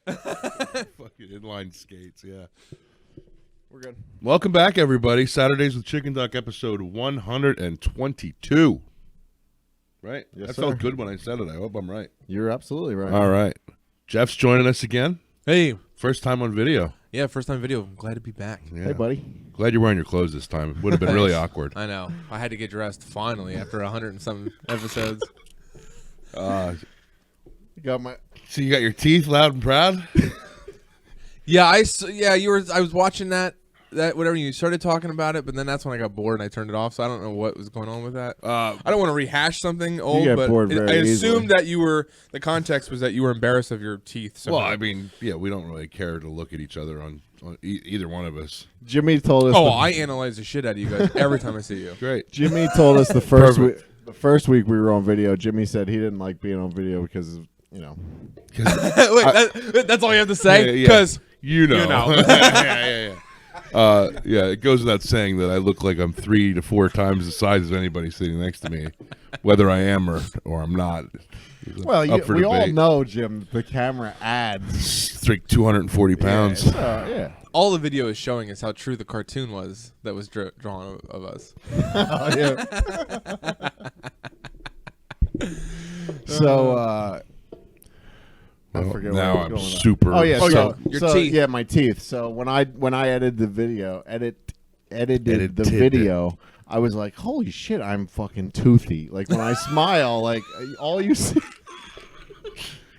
Fucking inline skates, yeah. We're good. Welcome back, everybody. Saturdays with Chickenduck, episode 122. Right? Yes, that sir. felt good when I said it. I hope I'm right. You're absolutely right. All right. Jeff's joining us again. Hey. First time on video. Yeah, first time video. I'm glad to be back. Yeah. Hey, buddy. Glad you're wearing your clothes this time. It would have been really awkward. I know. I had to get dressed finally after 100 and some episodes. You got my. So you got your teeth loud and proud? Yeah, I was watching that whatever you started talking about it, but then that's when I got bored and I turned it off. So I don't know what was going on with that. I don't want to rehash something old, get but bored very I assumed easily. that the context was that you were embarrassed of your teeth. Well, I mean, yeah, we don't really care to look at each other on either one of us. Jimmy told us. I analyze the shit out of you guys every time I see you. Great. Jimmy told us the first week we were on video. Jimmy said he didn't like being on video because Wait, that's all you have to say? Because You know. Yeah. It goes without saying that I look like I'm 3 to 4 times the size of anybody sitting next to me, whether I am or I'm not. Well, Up for we all debate. know, Jim. The camera adds. It's like 240 pounds. Yeah. all the video is showing is how true the cartoon was that was drawn of us. Oh, yeah. So, I forget now what I was I'm going on. super. Oh yeah, your so teeth. yeah, my teeth. So when I edited the video, edited the it. video, I was like, holy shit, I'm fucking toothy. Like when I smile, like all you see.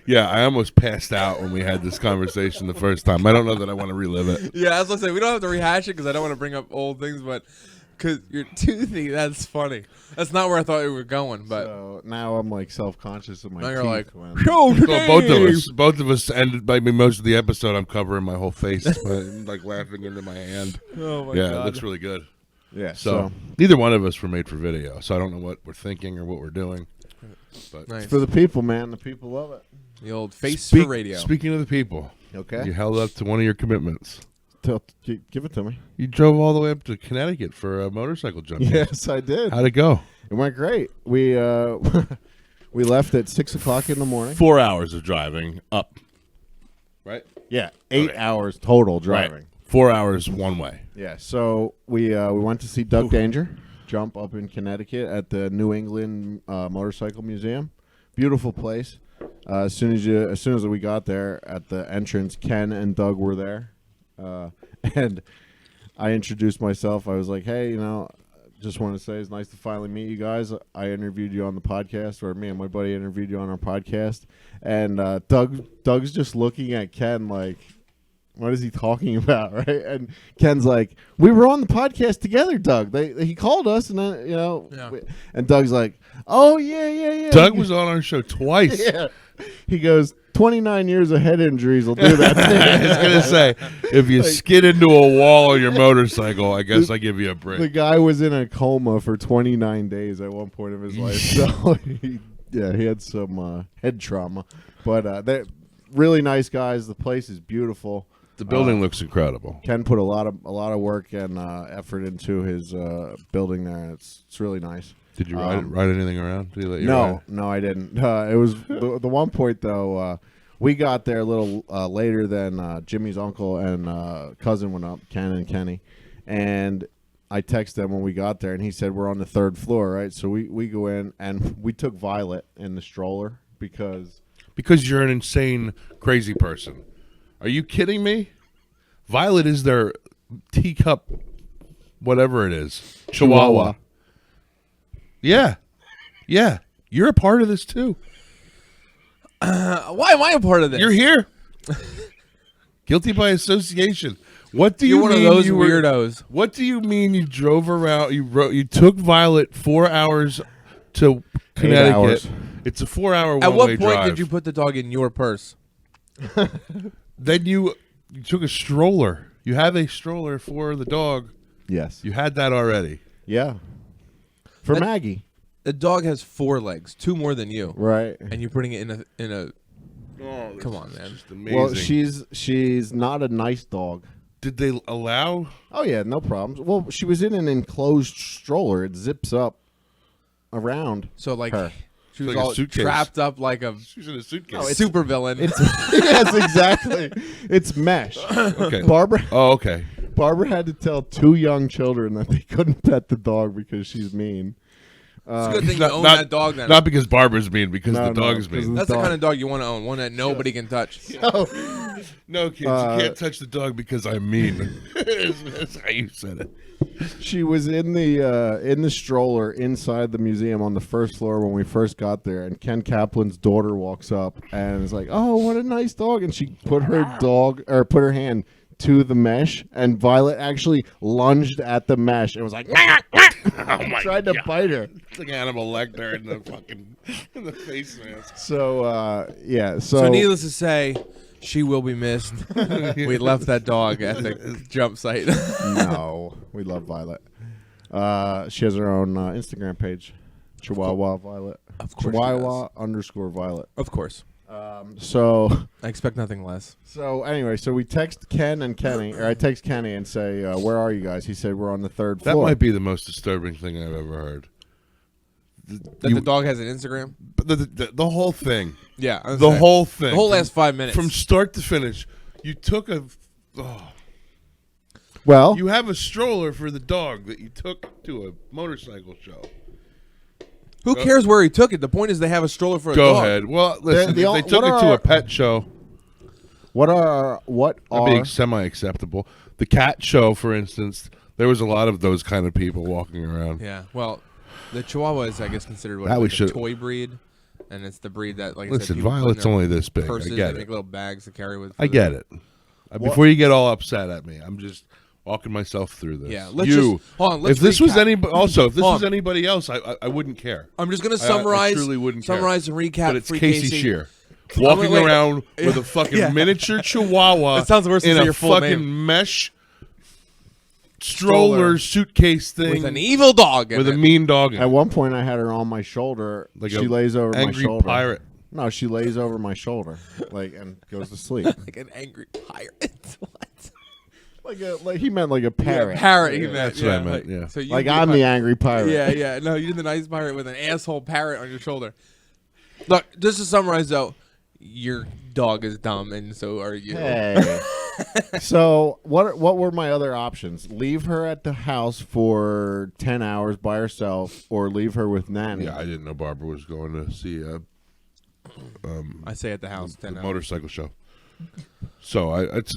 Yeah, I almost passed out when we had this conversation the first time. I don't know that I want to relive it. Yeah, I was gonna say we don't have to rehash it because I don't want to bring up old things, but because you're toothy, that's funny. That's not where I thought we were going, but So now I'm like self-conscious of my now teeth. you're like, when- "Yo, So today!" both of us ended by me most of the episode. I'm covering my whole face, like laughing into my hand. Oh my Yeah, god, it looks really good. yeah. So neither one of us were made for video, so I don't know what we're thinking or what we're doing. But nice. it's for the people, man. The people love it. The old face for radio. Speaking of the people, Okay. you held up to one of your commitments. Give it to me. You drove all the way up to Connecticut for a motorcycle jump. Yes, I did. How'd it go? It went great. We we left at 6 o'clock in the morning. 4 hours of driving up. Right? Yeah, 8 Okay. hours total driving. Right. 4 hours one way. Yeah, so we went to see Duck Danger jump up in Connecticut at the New England Motorcycle Museum. Beautiful place. As soon as we got there at the entrance, Ken and Doug were there, and I introduced myself. I was like, "Hey, just want to say it's nice to finally meet you guys. I interviewed you on the podcast, or me and my buddy interviewed you on our podcast." And Doug's just looking at Ken like, what is he talking about, right? And Ken's like, we were on the podcast together, Doug. He called us, and then Yeah. and Doug's like, oh yeah. Doug was on our show twice. Yeah. He goes, 29 years of head injuries will do that. I was going to say, if you skid into a wall on your motorcycle, I guess I give you a break. The guy was in a coma for 29 days at one point of his life. So he had some head trauma. But they're really nice guys. The place is beautiful. The building looks incredible. Ken put a lot of work and effort into his building there, and it's really nice. Did you ride anything around? Did he let you ride? No, I didn't. It was the one point though. We got there a little later than Jimmy's uncle and cousin went up, Ken and Kenny, and I texted him when we got there, and he said we're on the 3rd floor, right? So we go in, and we took Violet in the stroller because Because you're an insane, crazy person. Are you kidding me? Violet is their teacup, whatever it is. Chihuahua. Yeah. You're a part of this too. Why am I a part of this? You're here. Guilty by association. What do You're you one mean of those you were- weirdos. What do you mean you drove around? You took Violet 4 hours to Connecticut. hours. It's a 4-hour one-way At what point drive. did you put the dog in your purse? Then you took a stroller. You have a stroller for the dog. yes, You had that already. yeah, for That- Maggie, The dog has 4 legs, 2 more than you, right? and you're putting it in a. Come on, man. Just amazing. Well, she's not a nice dog. Did they allow? Oh yeah, no problems. Well, she was in an enclosed stroller. It zips up around. So like, her. She was like a all suitcase. trapped up like a She's in a suitcase. super villain. Yes, exactly. It's mesh. Okay. Barbara Oh, okay. had to tell 2 young children that they couldn't pet the dog because she's mean. It's a good thing you own that dog then. Not because Barbara's mean, because No, the dog's because mean. That's the kind of dog you want to own, one that nobody can touch. No, kids, you can't touch the dog because I'm mean. That's how you said it. She was in the stroller inside the museum on the first floor when we first got there, and Ken Kaplan's daughter walks up and is like, "Oh, what a nice dog!" And she put her hand to the mesh, and Violet actually lunged at the mesh and was like, tried to bite her. It's like Hannibal Lecter in the face mask. So yeah, So needless to say, she will be missed. We left that dog at the jump site. No, we love Violet. She has her own Instagram page, Chihuahua Violet. Of course, Chihuahua_Violet. Of course. So I expect nothing less. So anyway, we text Ken and Kenny, or I text Kenny and say, "Where are you guys?" He said, "We're on the 3rd floor." That might be the most disturbing thing I've ever heard. The dog has an Instagram? The whole thing. Yeah. The whole thing. The whole last 5 minutes. From start to finish. You took a... Oh. Well, You have a stroller for the dog that you took to a motorcycle show. Who cares where he took it? The point is they have a stroller for a Go dog. ahead. Well, listen, The- if they took it to a pet show, what are being semi-acceptable. The cat show, for instance, there was a lot of those kind of people walking around. Yeah. Well, the Chihuahua is, I guess, considered That we like a should- toy breed. And it's the breed that, like I Listen, said, people put in Violet's their only this big. I purses, get they it. make little bags to carry with. I get it. Before you get all upset at me, I'm just walking myself through this. Yeah, let's just hold on. Let's if this was recap. anybody, also if this Hold was on. anybody else, I wouldn't care. I'm just gonna I summarize. truly wouldn't care. summarize and recap. But it's Free Casey Shear walking wait. around with a fucking Yeah. miniature Chihuahua. That sounds worse than in a your full fucking name. mesh stroller suitcase thing with an evil dog in with it. a mean dog. In At it. one point, I had her on my shoulder. Like she a lays over my angry shoulder. pirate. No, she lays over my shoulder, and goes to sleep. like an angry pirate. What? like he meant like a parrot. Yeah, parrot. He meant. That's what I meant, Like, yeah. So you Like do I'm the angry pirate. Yeah, yeah. No, you're the nice pirate with an asshole parrot on your shoulder. Look, just to summarize though, your dog is dumb, and so are you. Hey. So what were my other options? Leave her at the house for 10 hours by herself, or leave her with Nanny? Yeah, I didn't know Barbara was going to see I say at the house the 10 hours. motorcycle show. So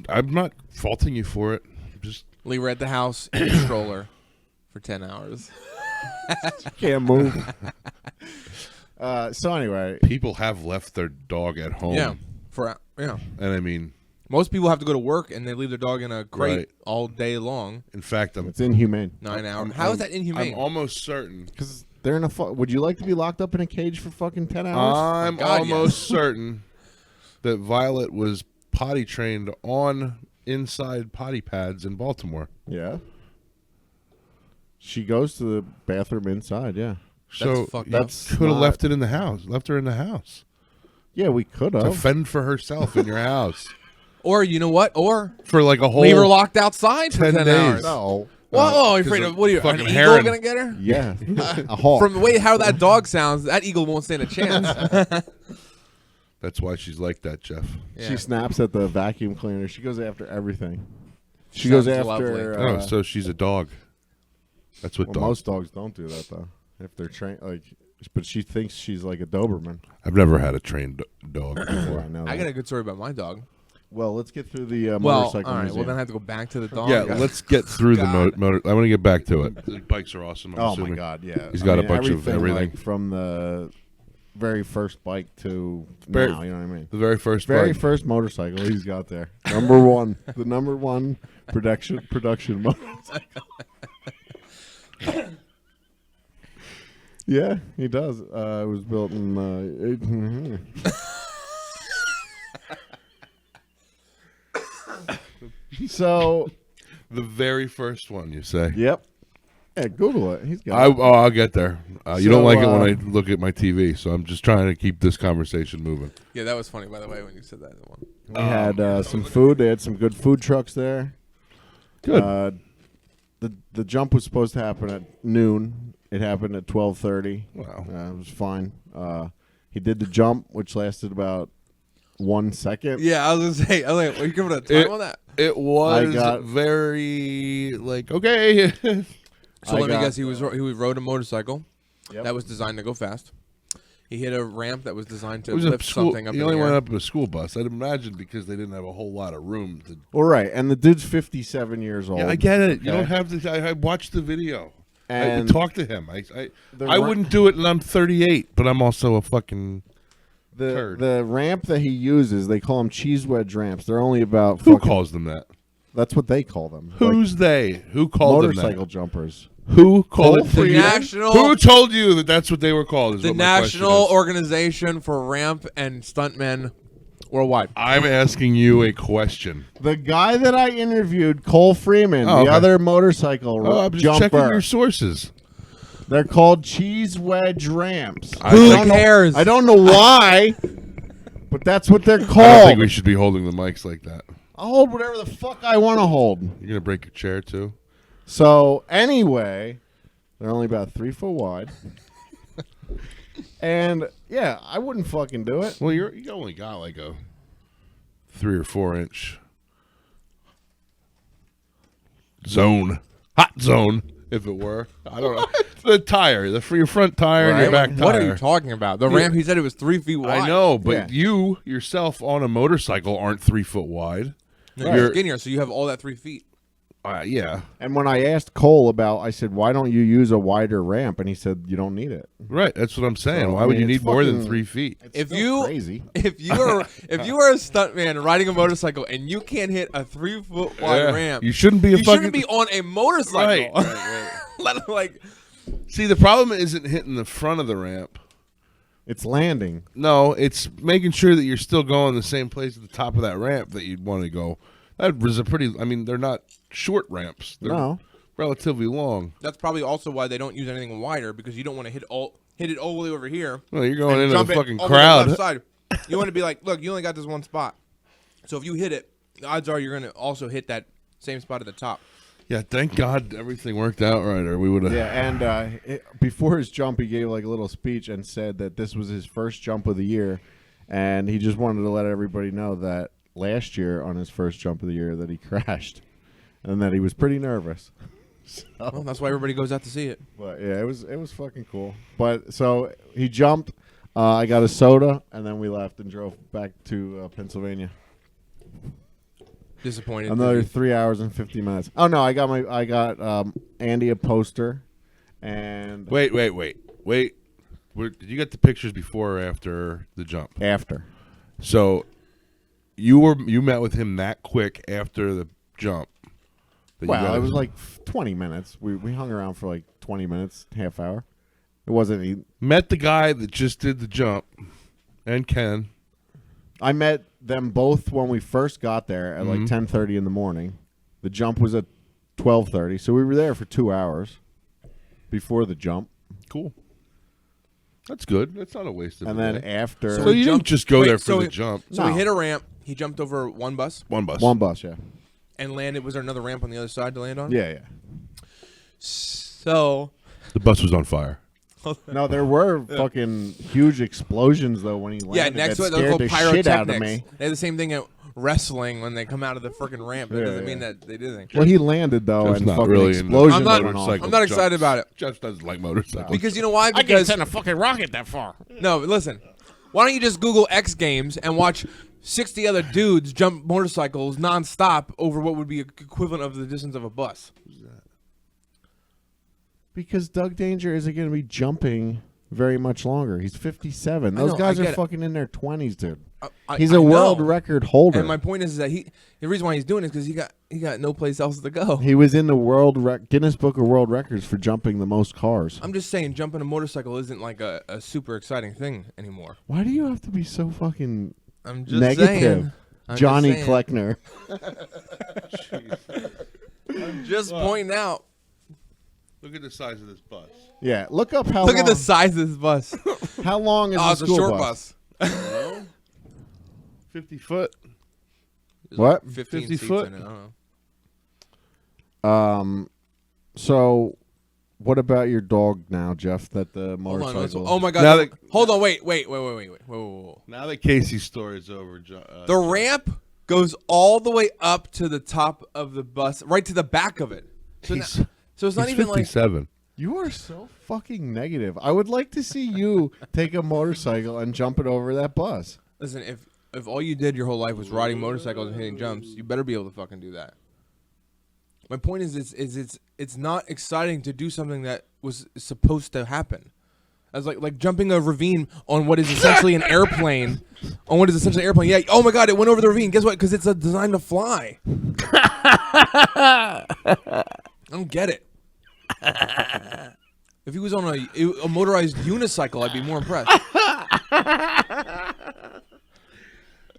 I'm not faulting you for it. Just Leave her at the house in a stroller for 10 hours. Can't move. So anyway, people have left their dog at home. Yeah, And I mean, most people have to go to work and they leave their dog in a crate Right. all day long. in fact, it's inhumane 9 hours. How is that inhumane? I'm almost certain. because they're in a. Would you like to be locked up in a cage for fucking 10 hours? I'm God, almost certain that Violet was potty trained on inside potty pads in Baltimore. Yeah. She goes to the bathroom inside. Yeah. So fucked you up. could have left it in the house. Left her in the house Yeah, we could to have. fend for herself in your house Or you know what? Or for like a whole leave her locked outside for 10 10 days. hours. No. Whoa, you're 'cause afraid of of what are you? fucking An heron. eagle gonna get her? Yeah. A hawk. From the way how that dog sounds, that eagle won't stand a chance. That's why she's like that, Jeff. Yeah. She snaps at the vacuum cleaner. She goes after everything. She goes Sounds after. lovely. Oh, so she's a dog. That's what well, dogs. most dogs don't do that though. If they're trained, but she thinks she's like a Doberman. I've never had a trained dog Yeah, before. I know. I that. got a good story about my dog. Well, let's get through the Well, motorcycle all right. museum. Well, then I have to go back to the dog. Yeah, let's get through the God. motor. I want to get back to it. The bikes are awesome. I'm Oh assuming. my God! Yeah, He's got a bunch of everything, everything. like, from the very first bike to Very- now. You know what I mean? The very first Very bike. first motorcycle he's got there. Number one, the number one production motorcycle. Yeah, he does. It was built in. So, The very first one, you say? yep. Yeah, Google it. He's got. I'll get there. You don't So, like it when I look at my TV, so I'm just trying to keep this conversation moving. Yeah, that was funny, by the way, when you said that. One. We had some food. They had some good food trucks there. Good. The jump was supposed to happen at noon. It happened at 12:30. Wow. It was fine. He did the jump, which lasted about 1 second. Yeah, I was gonna say. I was like, "Are you giving a time on that?" It was got- very like okay. So let me guess. He rode a motorcycle Yep. that was designed to go fast. He hit a ramp that was designed to It was a lift school. something up He in only the went air. up in a school bus. I'd imagine because they didn't have a whole lot of room to. All right, and the dude's 57 years old. Yeah, I get it. You Okay. don't have to. I watched the video. I And talked to him. I the wouldn't do it, and I'm 38, but I'm also a fucking. turd. the ramp that he uses, they call them cheese wedge ramps. They're only about Who fucking- calls them that? That's what they call them. Who's they? Who called them motorcycle that? jumpers? Who called Cole it? Freeman? National- Who told you that that's what they were called? Is The what my question National is. Organization for Ramp and Stuntmen Worldwide. I'm asking you a question. The guy that I interviewed, Cole Freeman, Oh, the okay. other motorcycle Oh, I'm just checking jumper. your sources. They're called cheese wedge ramps. Who don't know- cares? I don't know why, but that's what they're I don't called. think we should be holding the mics like that. I'll hold whatever the fuck I want to hold. You're gonna break your chair too. So anyway, they're only about 3 foot wide. And yeah, I wouldn't fucking do it. Well, you only got like a 3 or 4 inch hot zone, if it were. I don't know. The tire, your front tire and your back tire. What are you talking about? The ramp, he said it was 3 feet wide. I know, but Yeah. you yourself on a motorcycle aren't 3 foot wide. No, you're skinnier, so you have all that 3 feet. Yeah, And when I asked Cole about, I said, "Why don't you use a wider ramp?" And he said, "You don't need it." right. That's what I'm saying. So, Why I would mean, you it's need more than fucking- 3 feet? It's If still you- crazy. If you are a stuntman riding a motorcycle and you can't hit a 3 foot wide Yeah. ramp, You shouldn't be a you fucking. shouldn't be on a motorcycle. Right. Let him, like, See, the problem isn't hitting the front of the ramp. It's landing. No, it's making sure that you're still going the same place at the top of that ramp that you'd want to go. That was a pretty. I mean, they're not short ramps. They're No. relatively long. that's probably also why they don't use anything wider, because you don't want to hit it all the way over here. Well, you're going and into jump the it fucking all the way to the crowd. left side. You want to be like, look, you only got this one spot. So if you hit it, the odds are you're going to also hit that same spot at the top. Yeah, thank God everything worked out right, or we would have. Yeah, and before his jump, he gave like a little speech and said that this was his first jump of the year, and he just wanted to let everybody know that last year on his first jump of the year that he crashed, and that he was pretty nervous. Well, that's why everybody goes out to see it. But yeah, it was fucking cool. But so he jumped. I got a soda, and then we left and drove back to Pennsylvania. Disappointed. Another 3 hours and 50 minutes. Oh no, I got Andy a poster, and Wait. Did you get the pictures before or after the jump? after. So you met with him that quick after the jump. that you Well, got it was his- like 20 minutes. We hung around for like 20 minutes, half hour. It wasn't. met the guy that just did the jump, and Ken. I met them both when we first got there at like 10:30 in the morning. The jump was at 12:30, so we were there for 2 hours before the jump, Cool. That's good. That's not a waste of and a then day. after So you didn't jumped- just go wait, there for so the he- jump. So No. he hit a ramp. He jumped over one bus One bus. one bus, yeah, and landed. Was there another ramp on the other side to land on? yeah. So The bus was on fire. No, there were fucking huge explosions though when he landed. yeah, next to that it they're scared called the shit out of pyrotechnics. me. They have the same thing at wrestling when they come out of the freaking ramp. That Yeah, doesn't yeah. mean that they did anything. Well, he landed though, Jeff's and not fucking really into explosions I'm not- went off. motorcycle I'm not excited jumps. about it. Jeff doesn't like motorcycles. Because you know why? Because a fucking rocket that far. no, listen. Why don't you just Google X Games and watch 60 other dudes jump motorcycles nonstop over what would be equivalent of the distance of a bus? Because Doug Danger isn't going to be jumping very much longer. He's 57. I Those know, guys I are get it. fucking in their 20s, dude. I He's a world know. record holder. And my point is that the reason why he's doing it is because he got no place else to go. He was in the Guinness Book of World Records for jumping the most cars. I'm just saying, jumping a motorcycle isn't like a super exciting thing anymore. Why do you have to be so fucking I'm just negative? saying. I'm Johnny just saying. Kleckner. I'm just pointing out. Look at the size of this bus. Yeah, look up how Look long, at the size of this bus. how long is Oh, the it's a school short bus? bus. 50 foot. What? 15 50 seats foot? in it. I don't know. So what about your dog now, Jeff? That the Hold on, motorcycle. oh my god! Now that- Hold on, wait. Whoa. Now that Casey's story is over, The ramp goes all the way up to the top of the bus, right to the back of it. So, so it's not he's even like 57. You are so fucking negative. I would like to see you take a motorcycle and jump it over that bus. listen. If all you did your whole life was riding motorcycles and hitting jumps, you better be able to fucking do that. My point is it's not exciting to do something that was supposed to happen. As like jumping a ravine on what is essentially an airplane. Yeah. Oh my god, it went over the ravine. Guess what? Because it's designed to fly. I don't get it. If he was on a motorized unicycle, I'd be more impressed.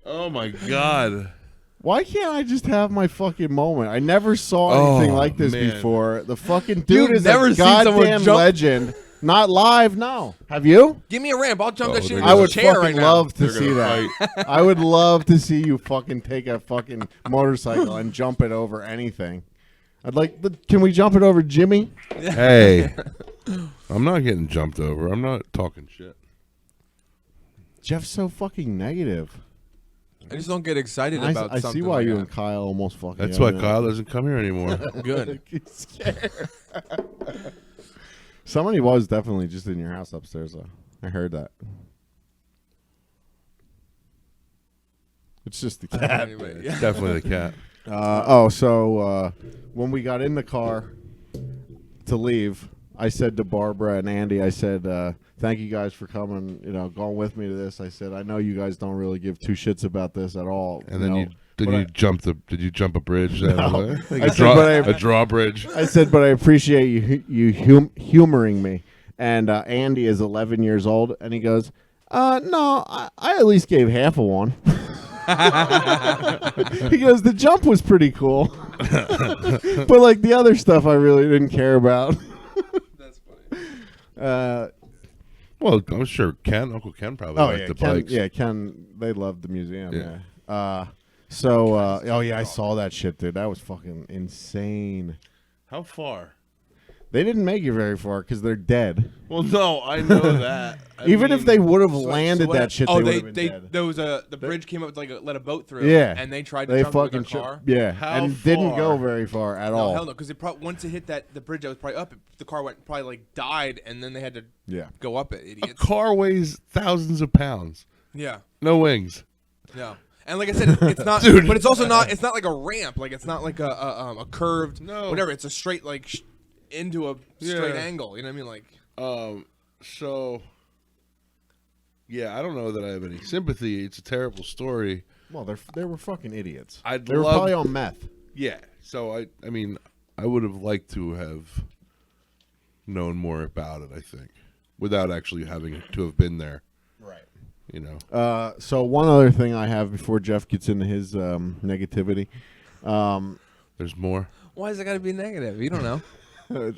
Oh my god. Why can't I just have my fucking moment? I never saw anything like this man. before. The fucking dude You've is never a seen someone goddamn jump- legend. Not live, no. Have you? Give me a ramp. I'll jump that shit in I a would chair fucking right now. love to They're see gonna that. I would love to see you fucking take a fucking motorcycle and jump it over anything. I'd like. Can we jump it over Jimmy? Hey, I'm not getting jumped over. I'm not talking shit. Jeff's so fucking negative. I just don't get excited I about something. see why like you that. and Kyle almost fucking. That's have why it. Kyle doesn't come here anymore. Good. He's scared. Somebody was definitely just in your house upstairs, though. I heard that. It's just the cat. Anyway, It's definitely the cat. So when we got in the car to leave, I said to Barbara and Andy, I said, thank you guys for coming, going with me to this. I said, I know you guys don't really give two shits about this at all. And then But did you jump a bridge? Like I a, said, but I- a drawbridge. I said, but I appreciate you humoring me. And Andy is 11 years old, and he goes, no, I at least gave half of one. He goes, the jump was pretty cool. But like the other stuff I really didn't care about. That's funny. Well, I'm sure Uncle Ken probably liked the Ken, bikes. yeah, Ken, they loved the museum. Yeah. Yeah. I saw that shit, dude. That was fucking insane. How far? They didn't make it very far because they're dead. Well, no, I know that. Even if they would have landed what- that shit, oh, they would have been dead. there was the bridge came up to let a boat through. Yeah. and they tried to They jump with fucking their car. yeah, How and didn't go far? very far at No, all. hell no, because once it hit the bridge that was probably up, the car probably like died, and then they had to Yeah. go up it. a Idiots. car weighs thousands of pounds, Yeah, no wings. no. And like I said, it's not, Dude. but it's also not. It's not like a ramp. Like it's not like a curved, No. whatever. It's a straight into a straight Yeah. angle. You know what I mean? Like So, yeah, I don't know that I have any sympathy. It's a terrible story. Well, they were fucking idiots. I'd they were love- probably on meth. Yeah. So I mean, I would have liked to have known more about it. I think, without actually having to have been there. Right. So one other thing I have before Jeff gets into his negativity. there's more. why has it got to be negative? You don't know.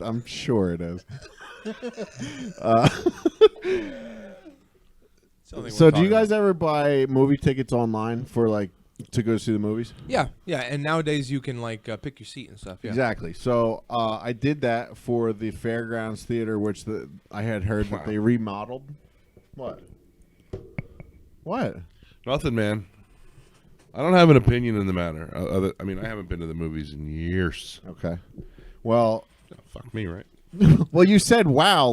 I'm sure it is. So do you guys ever buy movie tickets online for to go see the movies? Yeah. And nowadays you can pick your seat and stuff. Yeah. Exactly. So I did that for the Fairgrounds Theater, which I had heard that they remodeled. What? Nothing, man. I don't have an opinion in the matter. I mean, I haven't been to the movies in years. Okay. Well, Oh, fuck me, right? well, you said wow,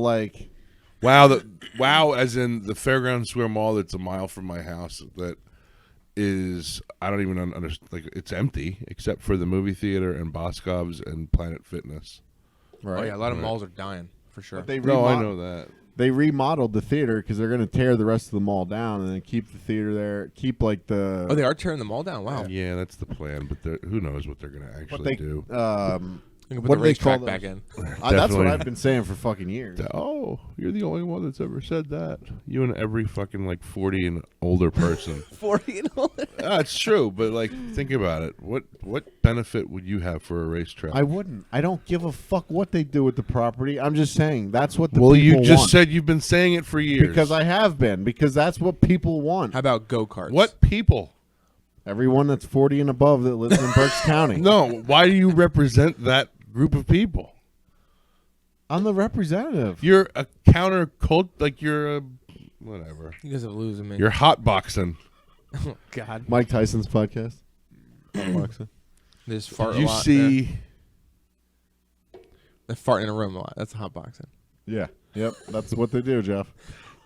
Wow, as in the Fairground Square Mall that's a mile from my house. That is, I don't even understand. It's empty except for the movie theater and Boscov's and Planet Fitness. right? Oh yeah, a lot of malls are dying for sure. But they No, I know that. They remodeled the theater because they're going to tear the rest of the mall down and then keep the theater there. Keep the. Oh, they are tearing the mall down. Wow. Yeah, that's the plan. But who knows what they're going to But actually do? You can put What the do they call racetrack back in. That's what Definitely. I've been saying for fucking years. Oh, you're the only one that's ever said that. You and every fucking 40 and older person. 40 and older. That's true, but think about it. What benefit would you have for a racetrack? I wouldn't. I don't give a fuck what they do with the property. I'm just saying that's what the well, people you just want. said you've been saying it for years. Because I have been. Because that's what people want. How about go-karts? What people? Everyone that's 40 and above that lives in Berks County. No, why do you represent that group of people? I'm the representative. You're a counter cult, like you're a whatever. You guys are losing me. You're hot boxing. Oh God. Mike Tyson's podcast. Boxing. They just fart Did a you lot. see? They fart in a room a lot. That's hot boxing. Yeah. Yep. That's what they do, Jeff.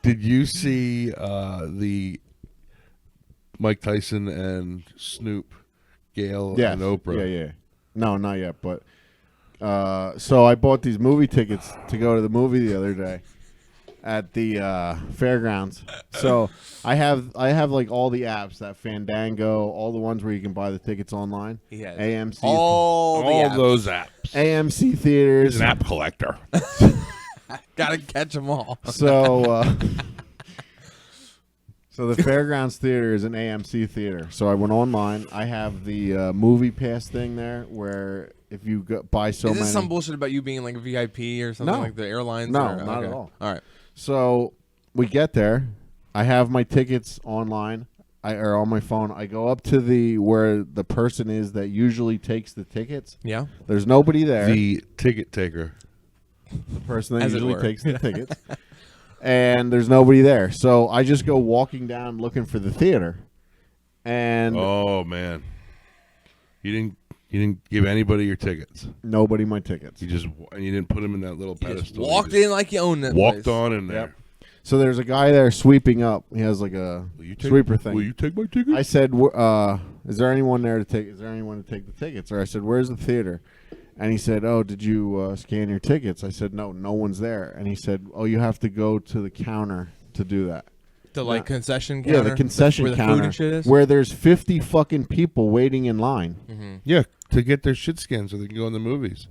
Did you see the Mike Tyson and Snoop, Gail, Yeah. and Oprah? Yeah. No, not yet. But so I bought these movie tickets to go to the movie the other day at the fairgrounds. So I have like all the apps, that Fandango, all the ones where you can buy the tickets online. Yeah. AMC, All those apps. AMC theaters. He's an app collector. Gotta catch them all. So, so the Fairgrounds Theater is an AMC theater. So I went online. I have the movie pass thing there, where if you buy so Is many, this some bullshit about you being like a VIP or something No. like the airlines? No, or- not okay. at all. All right. So we get there. I have my tickets online. Or on my phone. I go up to where the person is that usually takes the tickets. Yeah. There's nobody there. The ticket taker. The person that As it usually were. takes the tickets. And there's nobody there. So I just go walking down looking for the theater. And Oh man, you didn't give anybody your tickets. nobody my tickets. You didn't put them in that little You just pedestal. walked You in like you own that walked place. on in there. Yep. So there's a guy there sweeping up. He has like a Will you take, sweeper thing. Will you take my ticket? I said, "Is there anyone there to take? Is there anyone to take the tickets?" Or I said, "Where's the theater?" And he said, "Oh, did you scan your tickets?" I said, "No, no one's there." And he said, "Oh, you have to go to the counter to do that." The like concession counter. Yeah, the concession where the counter food and shit is. where there's 50 fucking people waiting in line. Yeah, to get their shit scanned so they can go in the movies.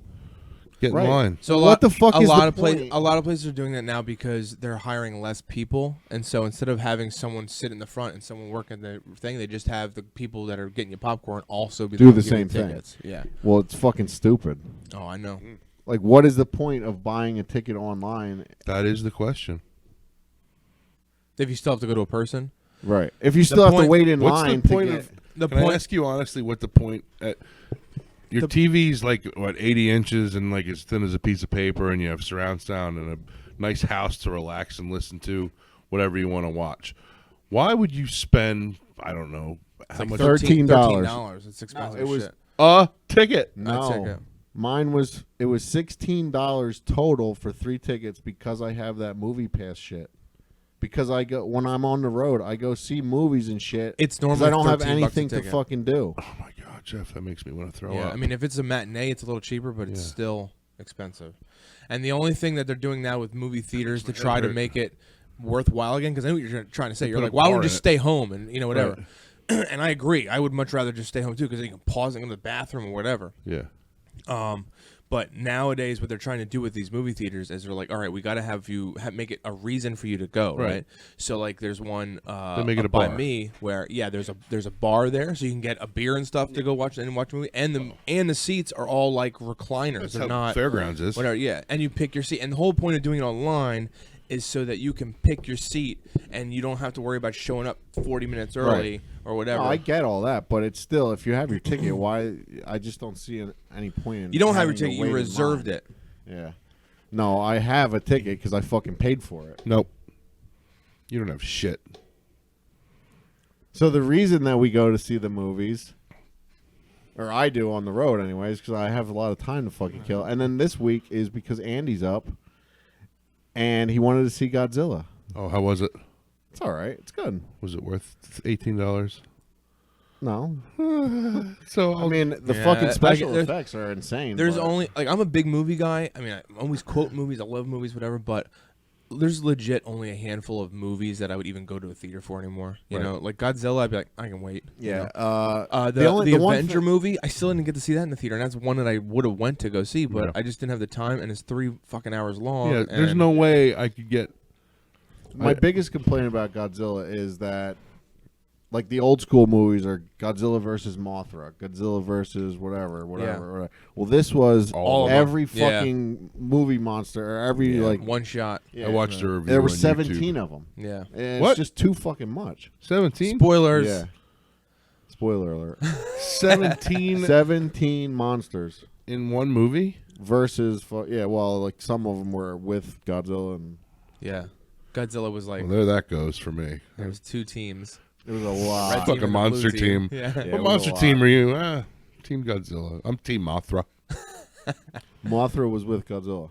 Get Right. in line. So What the fuck is the point? A lot of places are doing that now because they're hiring less people, and so instead of having someone sit in the front and someone working the thing, they just have the people that are getting you popcorn also be Do ones the giving same you thing. tickets. Yeah. Well, it's fucking stupid. Oh, I know. Like, what is the point of buying a ticket online? That is the question. If you still have to go to a person, Right. If you still have to point- wait in What's line the to point get... of? the Can I point. ask you honestly what the point? Your TV's like what 80 inches and like as thin as a piece of paper, and you have surround sound and a nice house to relax and listen to whatever you want to watch. Why would you spend? I don't know It's how like much. $13. It's expensive. it was- shit. A ticket. I'd No. check it. Mine was... It was $16 total for 3 tickets because I have that movie pass shit. Because I go... When I'm on the road, I go see movies and shit. It's Because normally I don't have $13 a anything to ticket. fucking do. Oh my god, Jeff, that makes me want to throw Yeah, up. I mean, if it's a matinee, it's a little cheaper, but it's Yeah. still expensive. And the only thing that they're doing now with movie theaters to my try head to hurt. make it worthwhile again, because I know what you're trying to say. You're put like, a why bar don't we in just it. stay home and whatever? And I agree. I would much rather just stay home too, because you can pause and go to the bathroom or whatever. yeah. But nowadays, what they're trying to do with these movie theaters is they're like, all right, we got to have you make it a reason for you to go, Right. right? So like, there's one They make it up a by bar. me where there's a bar there, so you can get a beer and stuff to go watch a movie, and the seats are all like recliners. That's They're how not Fairgrounds is. whatever. Yeah, and you pick your seat, and the whole point of doing it online is so that you can pick your seat and you don't have to worry about showing up 40 minutes early or whatever. No, I get all that, but it's still... If you have your ticket, why... I just don't see any point in... you don't have your having to ticket; wait you in reserved line. it. Yeah. No, I have a ticket because I fucking paid for it. Nope. You don't have shit. So the reason that we go to see the movies, or I do on the road anyways, because I have a lot of time to fucking kill. And then this week is because Andy's up, and he wanted to see Godzilla. Oh, how was it? It's all right. It's good. Was it worth $18? No. So I mean, the Yeah, fucking special there's- effects are insane. There's but- only like I'm a big movie guy. I mean, I always quote movies. I love movies, whatever. But there's legit only a handful of movies that I would even go to a theater for anymore. You Right. know, like Godzilla, I'd be like, I can wait. you Yeah. know? the The one Avenger thing- movie, I still didn't get to see that in the theater, and that's one that I would have went to go see, but Yeah. I just didn't have the time, and it's 3 fucking hours long. yeah, there's and- no way I could get. My biggest complaint about Godzilla is that, like, the old school movies are Godzilla versus Mothra, Godzilla versus whatever. Whatever. Well, this was All of them. every Yeah. fucking movie monster, or every, Yeah. like... one shot. yeah, I watched a review. There were on 17 YouTube. of them. Yeah. And What? it's just too fucking much. 17. Spoilers. Yeah. Spoiler alert. 17 17 monsters. in one movie. versus like some of them were with Godzilla, and Yeah. Godzilla was like, Well, there that goes for me. there was 2 teams. it was a lot. Red team Fucking and the monster blue team. Yeah. Yeah, it What was monster a team lot. are you? Team Godzilla. I'm Team Mothra. Mothra was with Godzilla.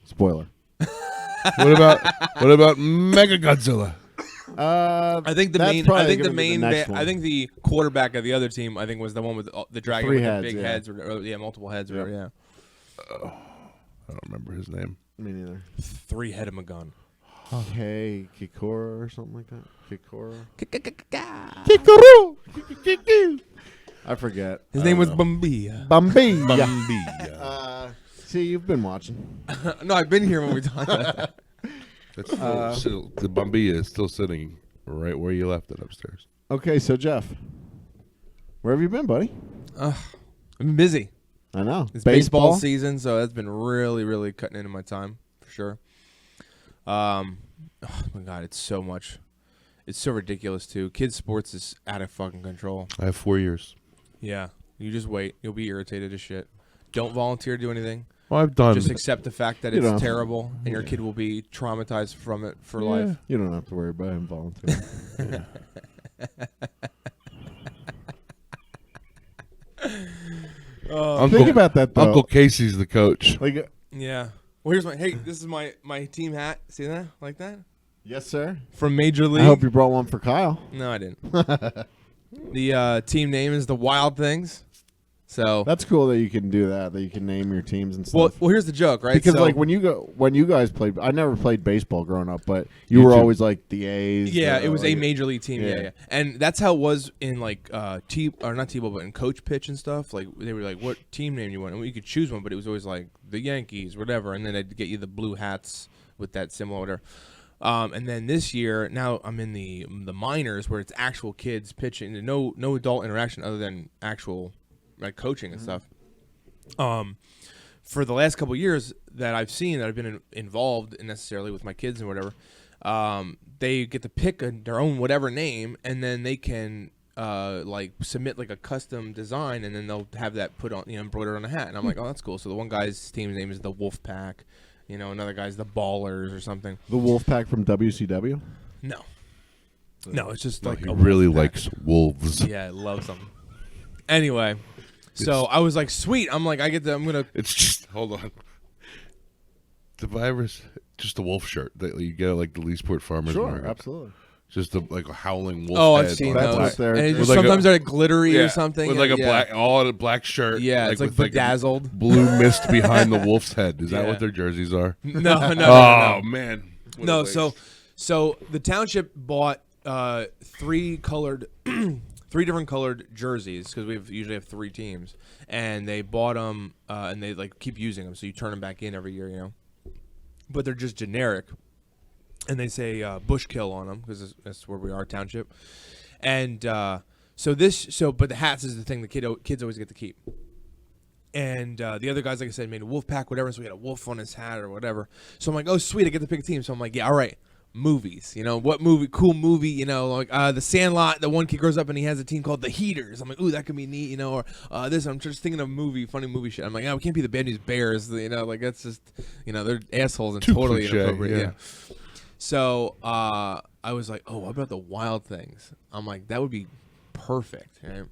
Spoiler. What about Mega Godzilla? I think the that's main. probably I think the gonna be main. next I one. think the quarterback of the other team. I think was the one with the dragon 3 with heads, the big yeah. heads. Or multiple heads. Or Yep. whatever, yeah. I don't remember his name. Me neither. 3-headed Magun. Hey, Kikora or something like that. Kikora. I forget. His name was Bambia. Bambi. Bambi. See, you've been watching. No, I've been here when we talked about that. That's still, the Bambi is still sitting right where you left it upstairs. Okay, so Jeff, where have you been, buddy? I've been busy. I know. It's baseball season, so that's been really, really cutting into my time for sure. Oh my god, it's so much. It's so ridiculous too. Kids sports is out of fucking control. I have 4 years. Yeah, you just wait. You'll be irritated as shit. Don't volunteer to do anything. Well, I've done. Just accept the fact that You it's know. terrible, and your kid will be traumatized from it for life. You don't have to worry about him volunteering. Think about that, though. Uncle Casey's the coach. Like, Yeah. Well, here's my. Hey, this is my team hat. See that? Like that? yes, sir. From Major League. I hope you brought one for Kyle. No, I didn't. The team name is the Wild Things. So That's cool that you can do that. That you can name your teams and well, stuff. here's the joke, right? Because So- like when you guys played, I never played baseball growing up, but you were too. always like the A's. yeah, it was a like- major league team. Yeah, Yeah. yeah, and that's how it was in like not T-ball, but in coach pitch and stuff. Like they were like, "What team name you want?" And well, you could choose one, but it was always like the Yankees, whatever. And then they'd get you the blue hats with that symbol, or whatever. And then this year, now I'm in the minors where it's actual kids pitching, and no adult interaction other than actual like coaching and stuff. For the last couple of years that I've seen that I've been involved in necessarily with my kids and whatever, they get to pick their own whatever name, and then they can like submit like a custom design, and then they'll have that put on, embroidered on a hat. And I'm like, oh, that's cool. So the one guy's team's name is the Wolf Pack, another guy's the Ballers or something. The Wolfpack from WCW. No, it's just No, like he a really wolf pack. likes wolves. Yeah, I love them. Anyway, so I was like, sweet. I'm like, I'm gonna. It's just hold on. The virus, just a wolf shirt that you get at like the Leesport Farmers Market. absolutely. Just like a howling wolf. Oh, head I've seen on That's it. those. what they're- And it's With just, like sometimes they're like glittery or something. with like a yeah. black shirt. Yeah, it's like with, a bedazzled. blue mist behind the wolf's head. Is that Yeah. what their jerseys are? No. Oh man. What a No, waste. so the township bought 3 different colored jerseys because we usually have 3 teams, and they bought them and they like keep using them, so you turn them back in every year, But they're just generic, and they say Bushkill on them because that's where we are, township. And but the hats is the thing the kids always get to keep. And the other guys, like I said, made a wolf pack, whatever. So we had a wolf on his hat or whatever. So I'm like, oh, sweet, I get to pick a team. So I'm like, yeah, all right, movies. What movie? Cool movie. Like The Sandlot. The one kid grows up and he has a team called The Heaters. I'm like, ooh, that could be neat. Or this. I'm just thinking of funny movie shit. I'm like, we can't be the Bad News Bears. Like that's just, they're assholes and Too totally cliche, inappropriate. yeah. So I was like, oh, what about the Wild Things? I'm like, that would be perfect. Right?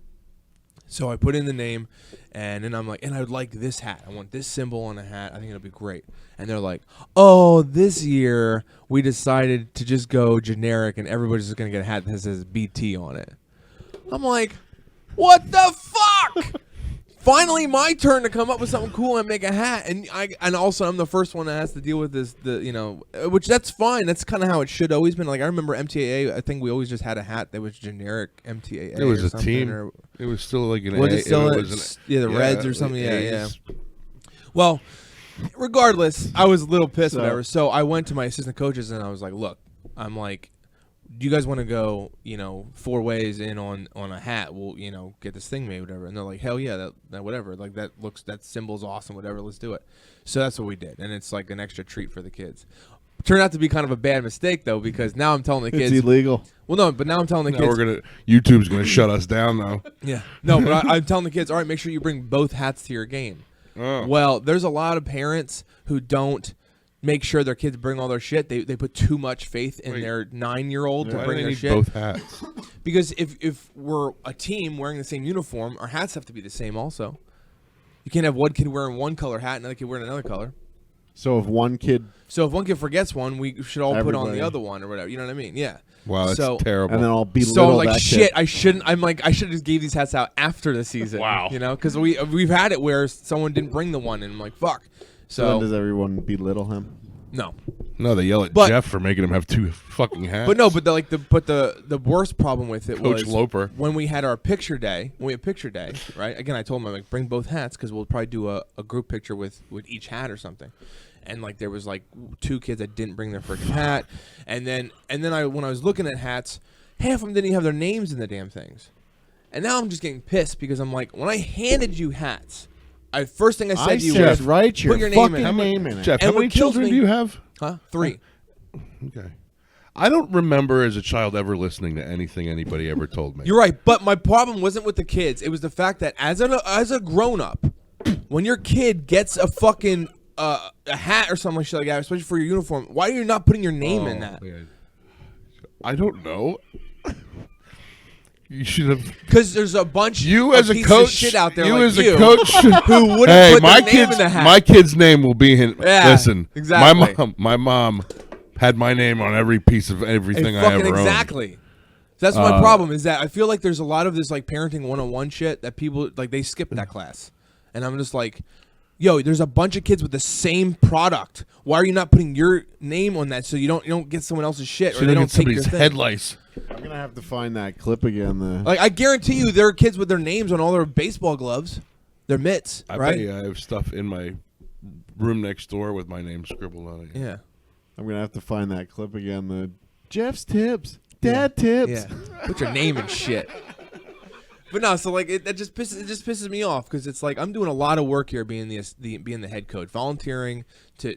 So I put in the name, and then I'm like, and I would like this hat. I want this symbol on a hat. I think it'll be great. And they're like, oh, this year we decided to just go generic, and everybody's just going to get a hat that says BT on it. I'm like, what the fuck? Finally, my turn to come up with something cool and make a hat, and also I'm the first one that has to deal with this. Which that's fine. That's kind of how it should always been. Like I remember MTAA. I think we always just had a hat that was generic MTAA. It was or a something, team. or- It was still like an Was A. it still an- the Reds or something? Yeah, A's. yeah. Well, regardless, I was a little pissed, So- whatever. So I went to my assistant coaches and I was like, "Look, I'm like, do you guys want to go, 4 ways in on a hat? We'll, get this thing made, whatever." And they're like, "Hell yeah, that whatever. Like that symbol's awesome, whatever. Let's do it." So that's what we did, and it's like an extra treat for the kids. Turned out to be kind of a bad mistake though, because now I'm telling the kids. It's illegal. Well, no, but now I'm telling the Now kids. YouTube's gonna shut us down now. Yeah, no, but I'm telling the kids. All right, make sure you bring both hats to your game. Oh. Well, there's a lot of parents who don't make sure their kids bring all their shit. They put too much faith in their 9-year-old to Why bring do they their need shit. both hats? Because if we're a team wearing the same uniform, our hats have to be the same also. You can't have one kid wearing one color hat and another kid wearing another color. So if one kid forgets one, we should all put on Everybody. the other one or whatever. You know what I mean? Yeah. Wow, that's So- terrible. and then I'll belittle So I was like, that shit, kid. I shouldn't. I'm like, I should have just gave these hats out after the season. Wow. You know, because we've had it where someone didn't bring the one, and I'm like, fuck. So then So does everyone belittle him? no, no, they yell at But- Jeff for making him have two fucking hats. but no, but the worst problem with it Coach was Loper. when we had our picture day. When we had picture day, right? Again, I told him, I'm like, bring both hats because we'll probably do a group picture with each hat or something. And like there was like 2 kids that didn't bring their freaking hat, and then when I was looking at hats, half of them didn't even have their names in the damn things. And now I'm just getting pissed because I'm like, when I handed you hats, first thing I said to you said, was, write your put your name fucking in. name in it. Jeff, And how many what kills children me- do you have? huh? 3. Okay. I don't remember as a child ever listening to anything anybody ever told me. You're right, but my problem wasn't with the kids. It was the fact that as a grown up, when your kid gets a fucking a hat or something like that, especially for your uniform, why are you not putting your name in that? Yeah. I don't know. You should have. Because there's a bunch You of as a pieces of coach. shit out there You like as a you coach. who wouldn't Hey, put my their name kids. in the hat. My kid's name will be in. Yeah, Listen, exactly. My mom had my name on every piece of everything I fucking ever owned. exactly. That's my problem. Is that I feel like there's a lot of this like parenting 101 shit that people like they skip that class, and I'm just like, yo, there's a bunch of kids with the same product. Why are you not putting your name on that so you don't get someone else's shit or Should they have don't get take your somebody's thing? head lice. I'm gonna have to find that clip again. Like I guarantee you, there are kids with their names on all their baseball gloves, their mitts, I right? bet you I have stuff in my room next door with my name scribbled on it. Yeah, I'm gonna have to find that clip again. The Jeff's tips, Dad tips. yeah. Put your name and shit. But no, so like it just pisses me off because it's like I'm doing a lot of work here being being the head coach, volunteering to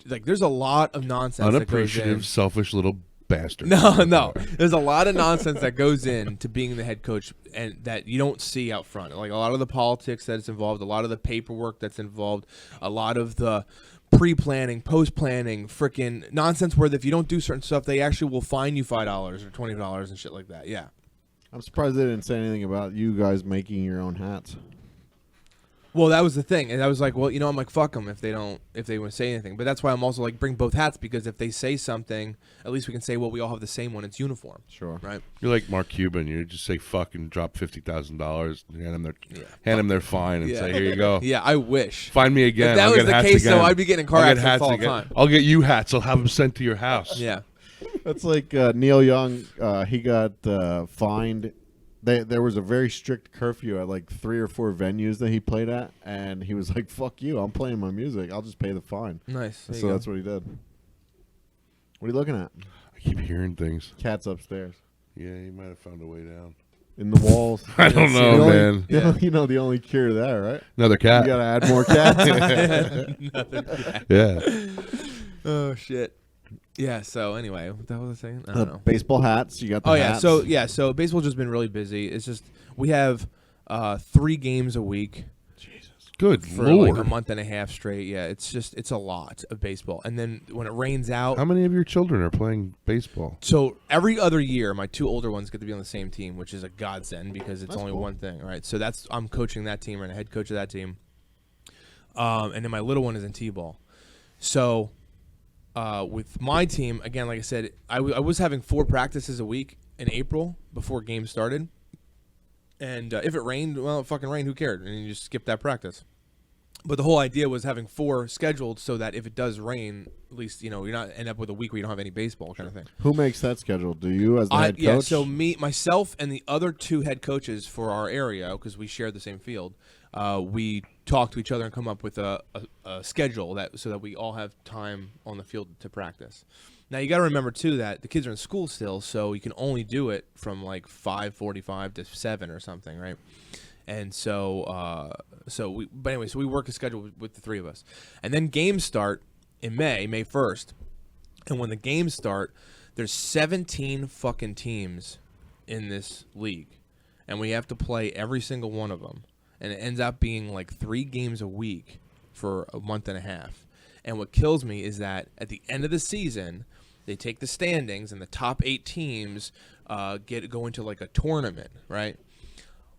like there's a lot of nonsense that goes in. Unappreciative, selfish little bastard. No. There's a lot of nonsense that goes into being the head coach and that you don't see out front. Like a lot of the politics that's involved, a lot of the paperwork that's involved, a lot of the pre-planning, post-planning, freaking nonsense where if you don't do certain stuff, they actually will fine you $5 or $20 and shit like that. Yeah. I'm surprised they didn't say anything about you guys making your own hats. Well, that was the thing, and I was like, well, I'm like, fuck them if they want to say anything. But that's why I'm also like, bring both hats because if they say something, at least we can say, well, we all have the same one. It's uniform, Sure. right? You're like Mark Cuban. You just say fucking drop $50,000, hand them their fine, and say, here you go. Yeah, I wish. Find me again. If that I'll was get the hats case, again. though, I'd be getting in car I'll get accidents hats all the again. time. I'll get you hats. I'll have them sent to your house. Yeah. That's like Neil Young. He got fined. There was a very strict curfew at like 3 or 4 venues that he played at, and he was like, "Fuck you! I'm playing my music. I'll just pay the fine." Nice. There you So go. that's what he did. What are you looking at? I keep hearing things. Cats upstairs Yeah, you might have found a way down. in the walls. I don't The know, only- man. You know the only cure there, right? Another You cat. gotta add more cats. Yeah. Oh shit. Yeah. So anyway, what the hell was I saying? I don't know. Baseball hats. You got the Oh hats. So baseball's just been really busy. It's just we have 3 games a week Good for Lord. like a month and a half straight. Yeah, it's a lot of baseball. And then when it rains out, How many of your children are playing baseball? so every other year, my 2 older ones get to be on the same team, which is a godsend because it's only one thing, right? So I'm coaching that team and a head coach of that team. And then my little one is in t-ball. So with my team, again, like I said, I was having 4 practices a week in April before games started. And if it rained, well, it fucking rained. Who cared? And you just skip that practice. But the whole idea was having 4 scheduled so that if it does rain, at least you're not end up with a week where you don't have any baseball kind of thing. Who makes that schedule? Do you as the head coach? Yeah. So myself, and the other 2 head coaches for our area, because we share the same field, we talk to each other and come up with a schedule so that we all have time on the field to practice. Now you got to remember too that the kids are in school still, so you can only do it from like 5:45 to 7 or something, right? And so we work a schedule with the 3 of us, and then games start in May 1st, and when the games start, there's 17 fucking teams in this league, and we have to play every single one of them. and it ends up being like 3 games a week for a month and a half. And what kills me is that at the end of the season, they take the standings and the top 8 teams go into like a tournament, right?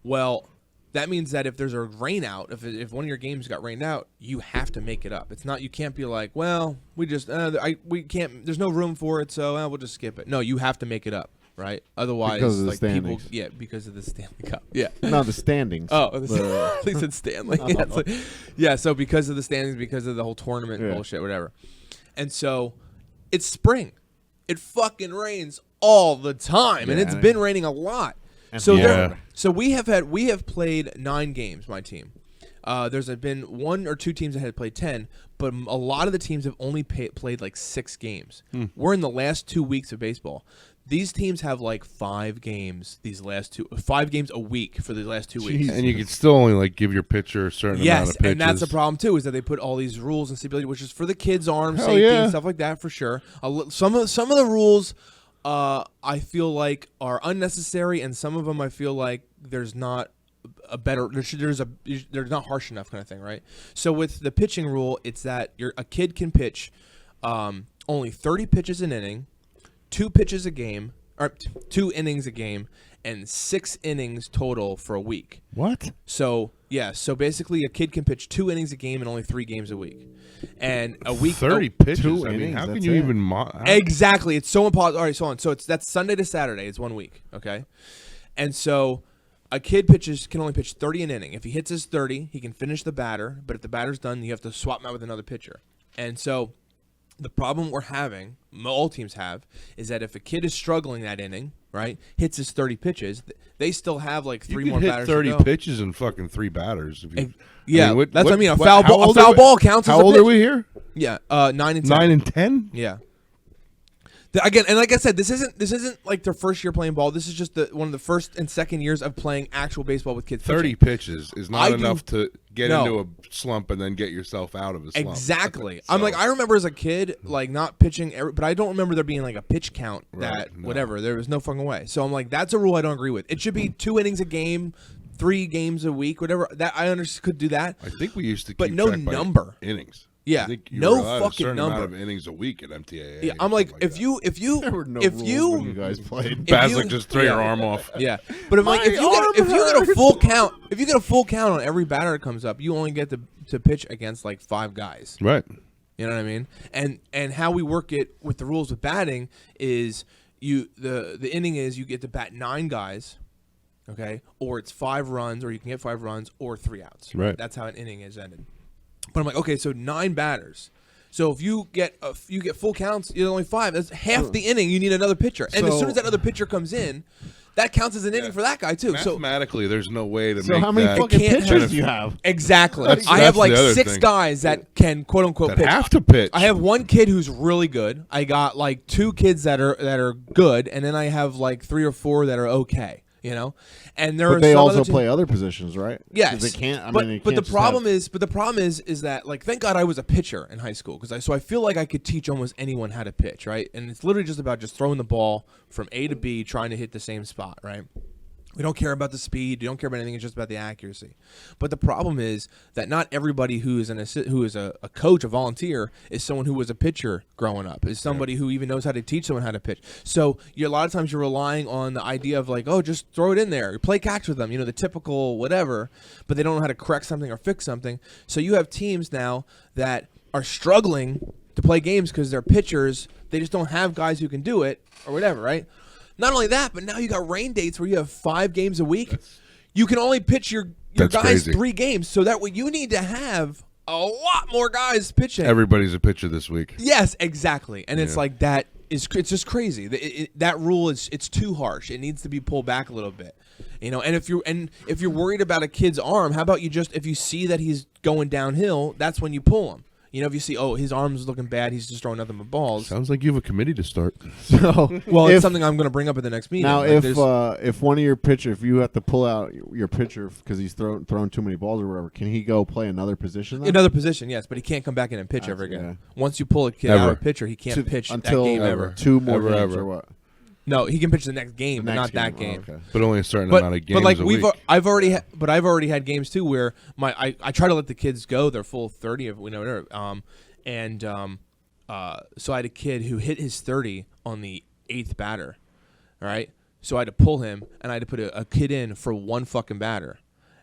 Well, that means that if there's a rain out, if one of your games got rained out, you have to make it up. It's not, you can't be like, well, we can't, there's no room for it, so we'll just skip it. No, you have to make it up, right? Otherwise, because of the like standings. because of the Stanley Cup. Yeah. No, the standings. Oh, they said Stanley. Yeah, it's like, yeah, so because of the standings, because of the whole tournament bullshit, whatever. And so it's spring. It fucking rains all the time, and it's been raining a lot. So we have played 9 games, my team. There's been 1 or 2 teams that had played 10, but a lot of the teams have only played like 6 games. We're in the last 2 weeks of baseball. These teams have like 5 games 5 games a week for the last 2 weeks. And you can still only like give your pitcher a certain amount of pitches. Yes, and that's the problem too, is that they put all these rules and stability, which is for the kids' arm Hell safety yeah. and stuff like that for sure. Some of the rules I feel like are unnecessary, and some of them I feel like there's not a better. They're not harsh enough, kind of thing, right? So with the pitching rule, it's that a kid can pitch only 30 pitches an inning, 2 pitches a game, or 2 innings a game, and 6 innings total for a week. What? So basically a kid can pitch 2 innings a game and only 3 games a week. And a week 30 pitches. 2 I mean, innings, how can that's you it. even Exactly. It's so impossible. All right, so on. So that's Sunday to Saturday. It's 1 week, okay? And so a kid can only pitch 30 an inning. If he hits his 30, he can finish the batter, but if the batter's done, you have to swap him out with another pitcher. And so the problem we're having, all teams have, is that if a kid is struggling that inning, right, hits his 30 pitches, they still have like 3 more hit batters 30 to go. pitches and fucking 3 batters. If you, Yeah, what- that's what I mean. A what- foul how ball, old are we- ball counts as How a old pitch. are we here? Yeah, 9 and 10. 9 and 10? Yeah. Again, and like I said, this isn't like their first year playing ball. This is just one of the first and second years of playing actual baseball with kids. 30 pitching. pitches is not enough to get No. into a slump and then get yourself out of a slump. Exactly. So- I'm like, I remember as a kid, like not pitching, but I don't remember there being like a pitch count that no. whatever. There was no fucking way. So I'm like, that's a rule I don't agree with. It should be 2 innings a game, 3 games a week, whatever. That I could do that. I think we used to keep But no track by number. innings. Yeah, I think you no were allowed fucking a certain number. amount of innings a week at MTAA. Yeah, or I'm like, something if you There were no if rules you when you guys played. Baz, you- like, just throw your arm off. Yeah, but if you get a full count, if you get a full count on every batter that comes up, you only get to pitch against like 5 guys. Right. You know what I mean? And how we work it with the rules with batting is the inning is you get to bat 9 guys, okay, or it's 5 runs, or you can get 5 runs or 3 outs. Right. That's how an inning is ended. But I'm like, okay, so 9 batters. So if you get full counts, you're only 5. That's half the inning. You need another pitcher, and as So- soon as that other pitcher comes in, that counts as an inning for that guy too. So Mathematically, there's no way to So make how many that fucking can't pitchers have- do you have? exactly, That's I have the like other 6 thing. guys that can quote unquote that pitch. have to pitch. I have 1 kid who's really good. I got like 2 kids that are good, and then I have like 3 or 4 that are okay. You know, and there are But they some also other play other positions, right? 'Cause Yes, they can't. I but, mean, they but the can't just problem have- is that like thank God I was a pitcher in high school so I feel like I could teach almost anyone how to pitch, right? And it's literally just about just throwing the ball from A to B, trying to hit the same spot, right? We don't care about the speed. You don't care about anything. It's just about the accuracy. But the problem is that not everybody who is a coach, a volunteer, is someone who was a pitcher growing up. Is somebody who even knows how to teach someone how to pitch. So a lot of times you're relying on the idea of like, oh, just throw it in there, play catch with them. You know, the typical whatever. But they don't know how to correct something or fix something. So you have teams now that are struggling to play games because their pitchers, they just don't have guys who can do it or whatever, right? Not only that, but now you got rain dates where you have 5 games a week. You can only pitch your That's guys crazy. 3 games, so that way you need to have a lot more guys pitching. Everybody's a pitcher this week. Yes, exactly, and it's Yeah. like that is it's just crazy. That rule it's too harsh. It needs to be pulled back a little bit, you know. And if you're worried about a kid's arm, how about you just if you see that he's going downhill, that's when you pull him. You know, if you see, oh, his arm's looking bad, he's just throwing nothing but balls. Sounds like you have a committee to start. So Well, if, it's something I'm going to bring up at the next meeting. now Like, if one of your pitcher, if you have to pull out your pitcher because he's thrown too many balls or whatever, can he go play another position? Then? another position, yes, but he can't come back in and pitch ever again. Once you pull a kid out Ever. of a pitcher, he can't pitch until that game ever. 2 more Ever, games ever. or what? No, he can pitch the next game, but not that game. Oh, okay. But only a certain amount of games But like a week. I've already had games too where I try to let the kids go their full 30 of so I had a kid who hit his 30 on the 8th batter, all right? So I had to pull him and I had to put a kid in for one fucking batter.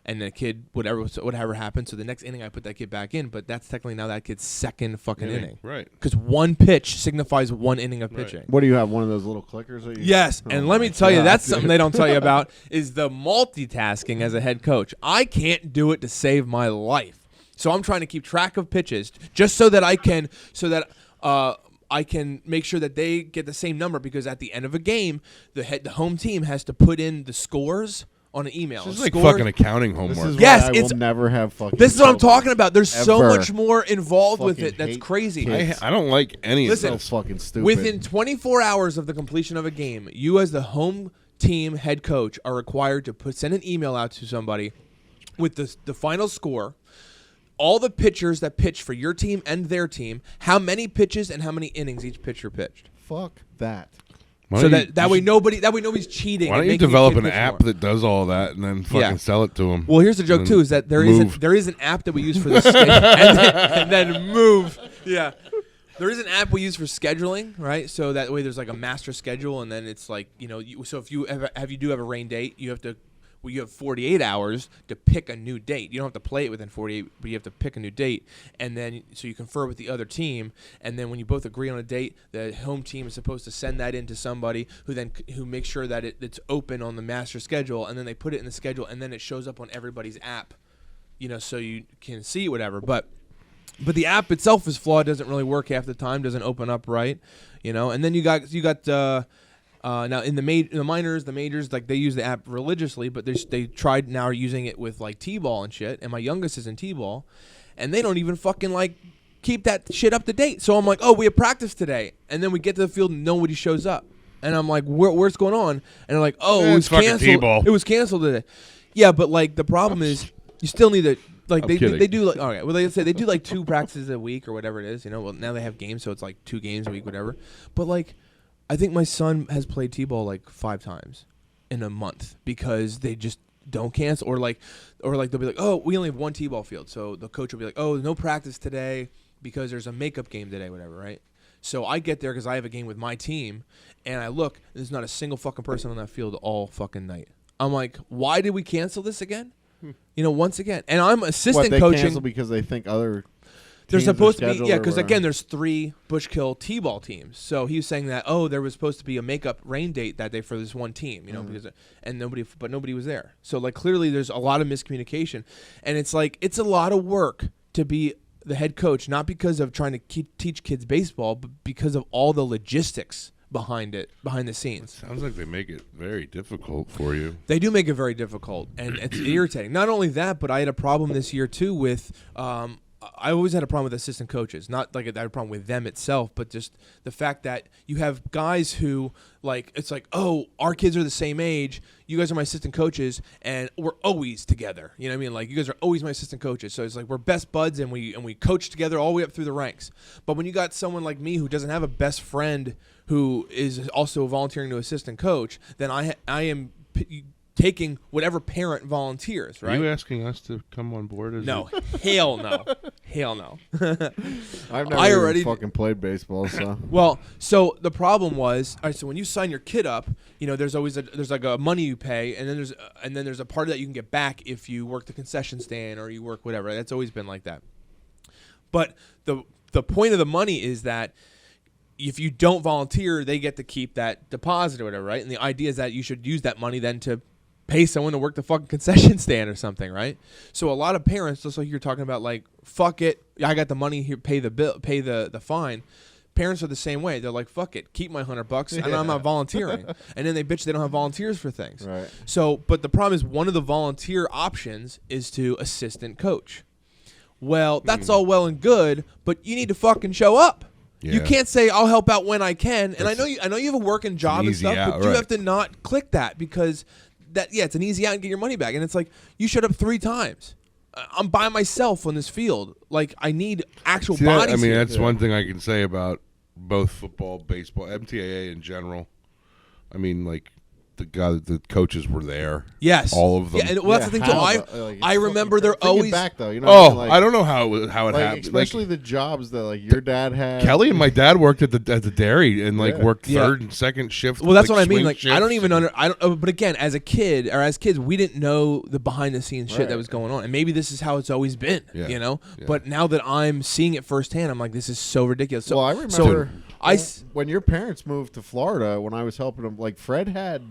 And the kid, whatever happened, so the next inning I put that kid back in, but that's technically now that kid's second fucking inning. Right. Because one pitch signifies one inning of pitching. What do you have? One of those little clickers? That you Yes, Oh and let me my tell you, God, that's dude. something they don't tell you about, is the multitasking as a head coach. I can't do it to save my life. So I'm trying to keep track of pitches just so that I can make sure that they get the same number, because at the end of a game, the home team has to put in the scores on an email. This is like Scores- fucking accounting This homework. is Yes, why I it's- will never have fucking. This is what I'm children. talking about. There's so Ever. much more involved with Fucking it. That's hate crazy. kids. I don't like any Listen, of So this. fucking stupid. Within 24 hours of the completion of a game, you as the home team head coach are required to send an email out to somebody with the final score, all the pitchers that pitch for your team and their team, how many pitches and how many innings each pitcher pitched. Fuck that. Why So don't that you- way nobody's cheating. Why and don't you making a develop kid an pitch app more. that does all that and then fucking Yeah. sell it to them? Well, here's the joke too: is that there is an app that we use for the and then move. Yeah, there is an app we use for scheduling, right? So that way there's like a master schedule, and then it's like so if you do have a rain date, you have 48 hours to pick a new date. You don't have to play it within 48, but you have to pick a new date, and then so you confer with the other team, and then when you both agree on a date, the home team is supposed to send that in to somebody who makes sure that it's open on the master schedule, and then they put it in the schedule, and then it shows up on everybody's app, so you can see whatever. But the app itself is flawed, doesn't really work half the time, doesn't open up right, and then you got. Now in the minors, the majors, like they use the app religiously, but they tried now using it with like T-ball and shit. And my youngest is in T-ball, and they don't even fucking like keep that shit up to date. So I'm like, oh, we have practice today, and then we get to the field and nobody shows up, and I'm like, where's going on? And they're like, oh, it was it's fucking canceled. T-ball. It was canceled today. Yeah, but like the problem is you still need to. Like I'm they kidding. do like, all right, well they say they do like 2 practices a week or whatever it is, well now they have games, so it's like 2 games a week, whatever. But like I think my son has played T-ball like 5 times in a month because they just don't cancel, or like they'll be like, oh, we only have 1 T-ball field, so the coach will be like, oh, no practice today because there's a makeup game today, whatever, right? So I get there because I have a game with my team, and I look, there's not a single fucking person on that field all fucking night. I'm like, why did we cancel this again? Once again, and I'm assistant they coaching cancel because they think other. There's teams are supposed to be, scheduled yeah, or because whatever. again, there's 3 Bushkill T-ball teams. So he was saying that, oh, there was supposed to be a makeup rain date that day for this one team, but nobody was there. So like clearly, there's a lot of miscommunication, and it's like it's a lot of work to be the head coach, not because of trying to teach kids baseball, but because of all the logistics behind the scenes. Sounds like they make it very difficult for you. They do make it very difficult, and it's irritating. Not only that, but I had a problem this year too with. I always had a problem with assistant coaches. Not like I had a problem with them itself, but just the fact that you have guys who like it's like, oh, our kids are the same age. You guys are my assistant coaches, and we're always together. You know what I mean? Like you guys are always my assistant coaches. So it's like we're best buds, and we coach together all the way up through the ranks. But when you got someone like me who doesn't have a best friend who is also volunteering to assistant coach, then I am taking whatever parent volunteers, right? Are you asking us to come on board? No, hell no, hell no. I've never I even already- fucking played baseball, so. Well, so the problem was, all right, so when you sign your kid up, there's always there's like a money you pay, and then there's a part that you can get back if you work the concession stand or you work whatever. That's always been like that. But the point of the money is that if you don't volunteer, they get to keep that deposit or whatever, right? And the idea is that you should use that money then to pay someone to work the fucking concession stand or something, right? So a lot of parents, just like you're talking about, like, fuck it, I got the money here, pay the bill, pay the fine. Parents are the same way. They're like, fuck it, keep my $100, and I'm not volunteering. And then they bitch they don't have volunteers for things. Right. So, but the problem is one of the volunteer options is to assistant coach. Well, that's all well and good, but you need to fucking show up. You Yeah. can't say I'll help out when I can. And I know you have a working job and easy stuff, out, but you right. have to not click that because it's an easy out and get your money back. And it's like you showed up 3 times. I'm by myself on this field. Like I need actual See that? bodies. I mean, here. that's one thing I can say about both football, baseball, MTAA in general. I mean, like the coaches were there. Yes, all of them. Yeah, and well, that's the thing too. I remember they're always back though. You know, Oh, what I mean? I don't know how it like, happened. especially the jobs that like your dad had. Kelly and my dad worked at the dairy and like Yeah. worked third and second shift. Well, that's like, what I mean. swing Like, I don't shifts. even but again, as kids, we didn't know the behind the scenes shit that was going on, and maybe this is how it's always been. Yeah. You know. Yeah. But now that I'm seeing it firsthand, I'm like, this is so ridiculous. So, Well, I remember when your parents moved to Florida. When I was helping them, like Fred had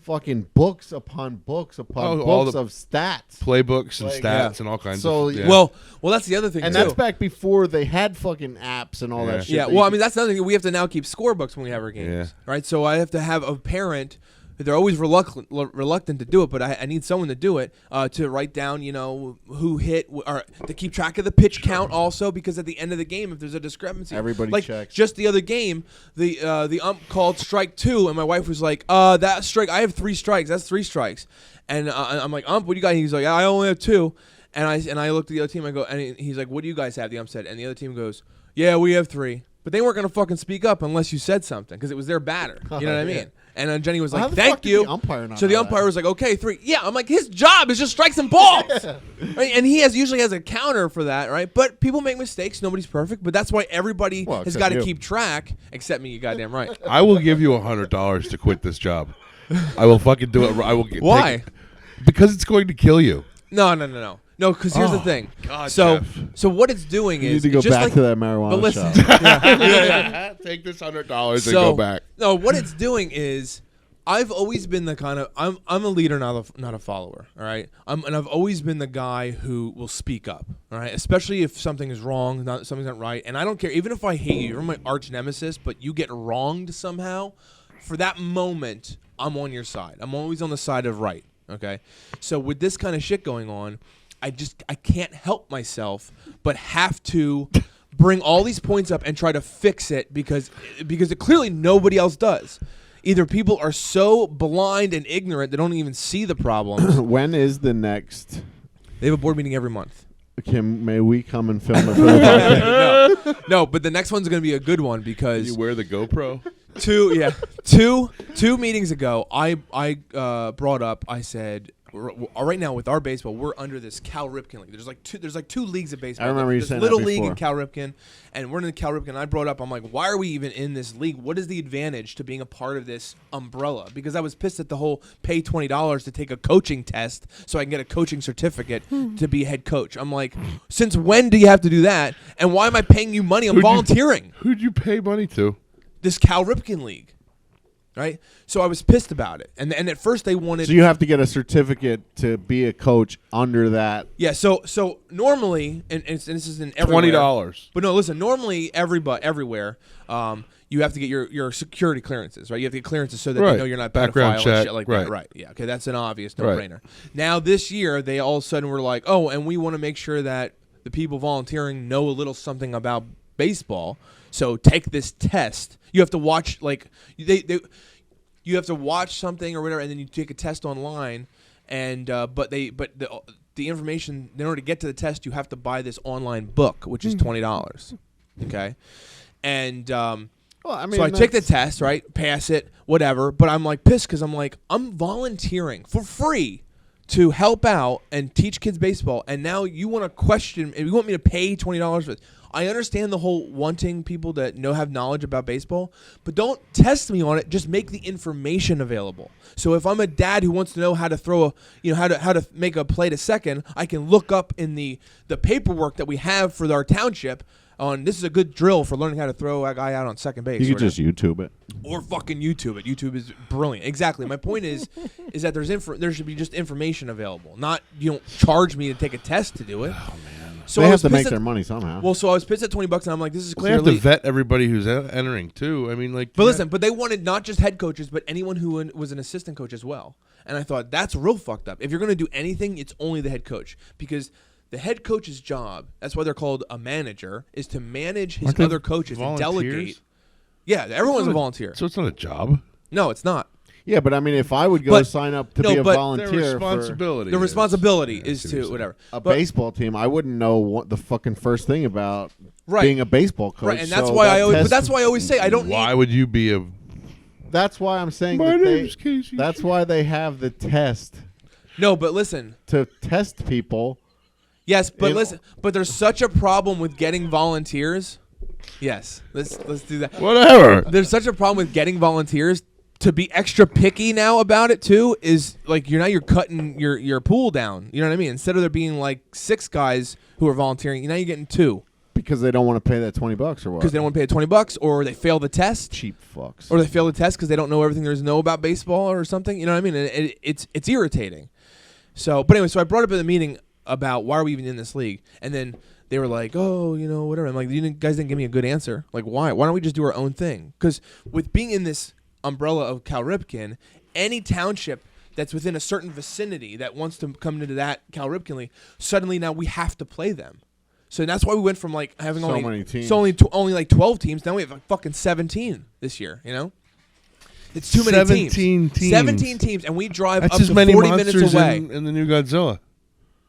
fucking books upon books upon all books the of stats. playbooks and Like, stats and all kinds So, of. Yeah. well, that's the other thing. And too. that's back before they had fucking apps and all Yeah. that shit. Yeah, that well, I you mean, that's another thing. We have to now keep scorebooks when we have our games, Yeah. right? So I have to have a parent. They're always reluctant to do it, but I need someone to do it to write down, who hit or to keep track of the pitch count also, because at the end of the game, if there's a discrepancy, Everybody like checks. Just the other game, the ump called strike 2, and my wife was like, "That strike, I have 3 strikes. That's 3 strikes." And I'm like, "Ump, what do you got?" He's like, "I only have 2." And I looked at the other team. I go, and he's like, "What do you guys have?" The ump said, and the other team goes, "Yeah, we have 3." But they weren't gonna fucking speak up unless you said something, because it was their batter. You know what I mean? Yeah. And Jenny was Well, like, how the fuck "Thank did you." the umpire not So the know umpire that? was like, "Okay, 3." Yeah, I'm like, his job is just strikes and balls, right? And he usually has a counter for that, right? But people make mistakes. Nobody's perfect, but that's why everybody Well, has except got to you. keep track, except me. You goddamn right. I will give you $100 to quit this job. I will fucking do it. I will. Why? Because it's going to kill you. No, because here's the thing. God, so Jeff. what it's doing You is need to go just back like, to that marijuana but listen, shop. Take this $100 so, and go back. No, what it's doing is I've always been the kind of I'm a leader, not a follower. All right, and I've always been the guy who will speak up. All right, especially if something is wrong, something's not right, and I don't care even if I hate you. You're my arch nemesis, but you get wronged somehow. For that moment, I'm on your side. I'm always on the side of right. Okay, so with this kind of shit going on, I can't help myself but have to bring all these points up and try to fix it because clearly nobody else does. Either people are so blind and ignorant they don't even see the problems. When is the next? They have a board meeting every month. May we come and film it for the podcast? No, but the next one's going to be a good one because You wear the GoPro? two meetings ago, I brought up. I said, right now with our baseball, we're under this Cal Ripken league. There's like two leagues of baseball. I remember you There's saying Little that League before. and Cal Ripken, and we're in the Cal Ripken. I brought up, I'm like, why are we even in this league? What is the advantage to being a part of this umbrella? Because I was pissed at the whole pay $20 to take a coaching test so I can get a coaching certificate to be a head coach. I'm like, since when do you have to do that? And why am I paying you money? I'm volunteering. Who'd you pay money to? This Cal Ripken league, right? So I was pissed about it, and at first they wanted. So you have to get a certificate to be a coach under that. Yeah. So normally, and this is in everywhere. $20. But no, listen. Normally, everywhere, you have to get your security clearances, right? You have to get clearances so that they Right. know you're not Background pedophile check, and shit like right. that, right? Yeah. Okay, that's an obvious Right. no-brainer. Now this year, they all of a sudden were like, oh, and we want to make sure that the people volunteering know a little something about baseball. So take this test. You have to watch you have to watch something or whatever, and then you take a test online. And but the information, in order to get to the test, you have to buy this online book, which is $20. Okay, and Well, I mean, so I take the test, right, pass it, whatever. But I'm like pissed because I'm like, I'm volunteering for free to help out and teach kids baseball, and now you want to question, and you want me to pay $20 for it. I understand the whole wanting people that have knowledge about baseball, but don't test me on it. Just make the information available. So if I'm a dad who wants to know how to throw how to make a play to second, I can look up in the paperwork that we have for our township on this is a good drill for learning how to throw a guy out on second base. You could just YouTube it. Or fucking YouTube it. YouTube is brilliant. Exactly. My point is that there should be just information available. Not you don't charge me to take a test to do it. Oh man. So They I have was to make pissed their money somehow. Well, so I was pissed at $20, and I'm like, this is They have clearly. to vet everybody who's entering too. I mean, like. But listen, but they wanted not just head coaches, but anyone who was an assistant coach as well. And I thought that's real fucked up. If you're going to do anything, it's only the head coach because. The head coach's job, that's why they're called a manager, is to manage his Aren't they other coaches and volunteers? delegate. Yeah, everyone's a volunteer. So it's not a job. No, it's not. Yeah, but I mean, if I would go But- sign up to no, be a but volunteer Their for responsibility. The responsibility Yeah, I is see what to you're saying. whatever. a But- baseball team, I wouldn't know what the fucking first thing about Right. being a baseball coach. Right, and that's so why that I always. But test- that's why I always say I don't Why need. would you be a that's why I'm saying My that name's Casey. that's why they have the test No, but listen. to test people. Yes, but In- listen. But there's such a problem with getting volunteers. Yes, let's do that. Whatever. There's such a problem with getting volunteers. To be extra picky now about it too is like you're cutting your pool down. You know what I mean? Instead of there being like 6 guys who are volunteering, now you're getting 2 Because they don't want to pay that $20 or what? because they don't want to pay the $20, or they fail the test, cheap fucks. or they fail the test because they don't know everything there is to know about baseball or something. You know what I mean? And it's irritating. So, but anyway, so I brought up at the meeting about why are we even in this league, and then they were like, oh, you know, whatever. I'm like, guys didn't give me a good answer. Like, why? Why don't we just do our own thing? Because with being in this umbrella of Cal Ripken, any township that's within a certain vicinity that wants to come into that Cal Ripken league, suddenly now we have to play them. So that's why we went from like having So only many teams. so only like 12 teams. Now we have like fucking 17 this year. You know, it's too many 17 teams. 17 teams, and we drive That's up as to many 40 monsters minutes away. in the new Godzilla.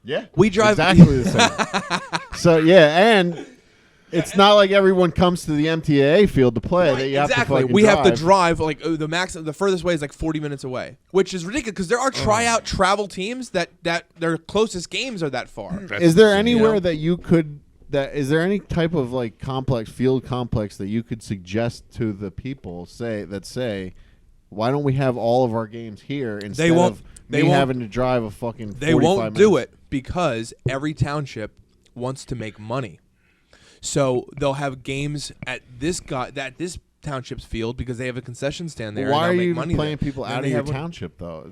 Yeah, We drive exactly the same. So yeah, and it's not like everyone comes to the MTA field to play. Right, That you have exactly. to fucking We have to drive. drive like the furthest way is like 40 minutes away, which is ridiculous because there are tryout travel teams that their closest games are that far. Is there insane. anywhere know? that you could? Is there any type of like field complex that you could suggest to the people say, why don't we have all of our games here instead won't- of they me won't- having to drive a fucking 45 They won't minutes? do it because every township wants to make money. So they'll have games at this township's field because they have a concession stand there. Why and are they'll you make money even playing there. people And out they of your have one- township though?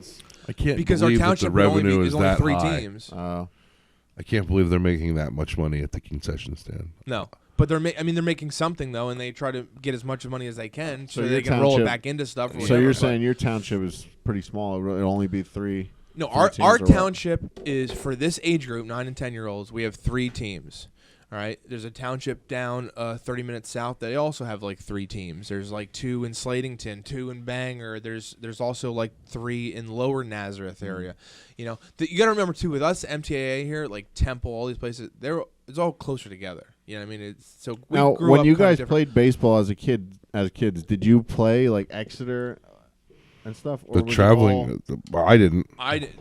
I can't Because our believe that the township would only revenue be, is is only that 3 high. teams. I can't believe they're making that much money at the concession stand. No, but they're making something though, and they try to get as much money as they can so your they can roll it township- back into stuff. Or So whatever. you're But- saying your township is pretty small? It'll only be 3. No, 3 our teams or what? township is for this age group, 9 and 10-year-olds. We have 3 teams. All right. There's a township down 30 minutes south. They also have like 3 teams. There's like 2 in Slatington, 2 in Bangor. There's also like 3 in Lower Nazareth area. You know, you got to remember too with us MTAA here, like Temple, all these places. It's all closer together. You know what I mean? We Now, grew when up you kinda guys different. played baseball as kids, did you play like Exeter and stuff? Or The was it traveling, I didn't.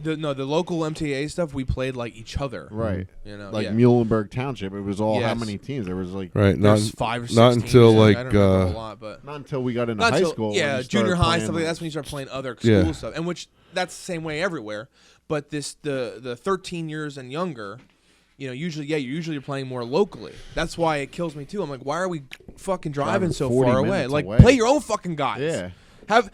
the local MTA stuff we played like each other. all- right? You know, Like yeah. Muhlenberg Township, it was all how Yes. many teams? There was like Right, There's not 5 or 6 not teams. until I like don't remember a whole lot, but not until we got into not high till- school. when yeah, you junior started high playing, stuff like like- that's when you start playing other Yeah. school stuff, and which that's the same way everywhere. But the 13 years and younger, you know, usually you're playing more locally. That's why it kills me too. I'm like, why are we fucking driving Driving so 40 far away? minutes Like, away. play your own fucking guys. Yeah.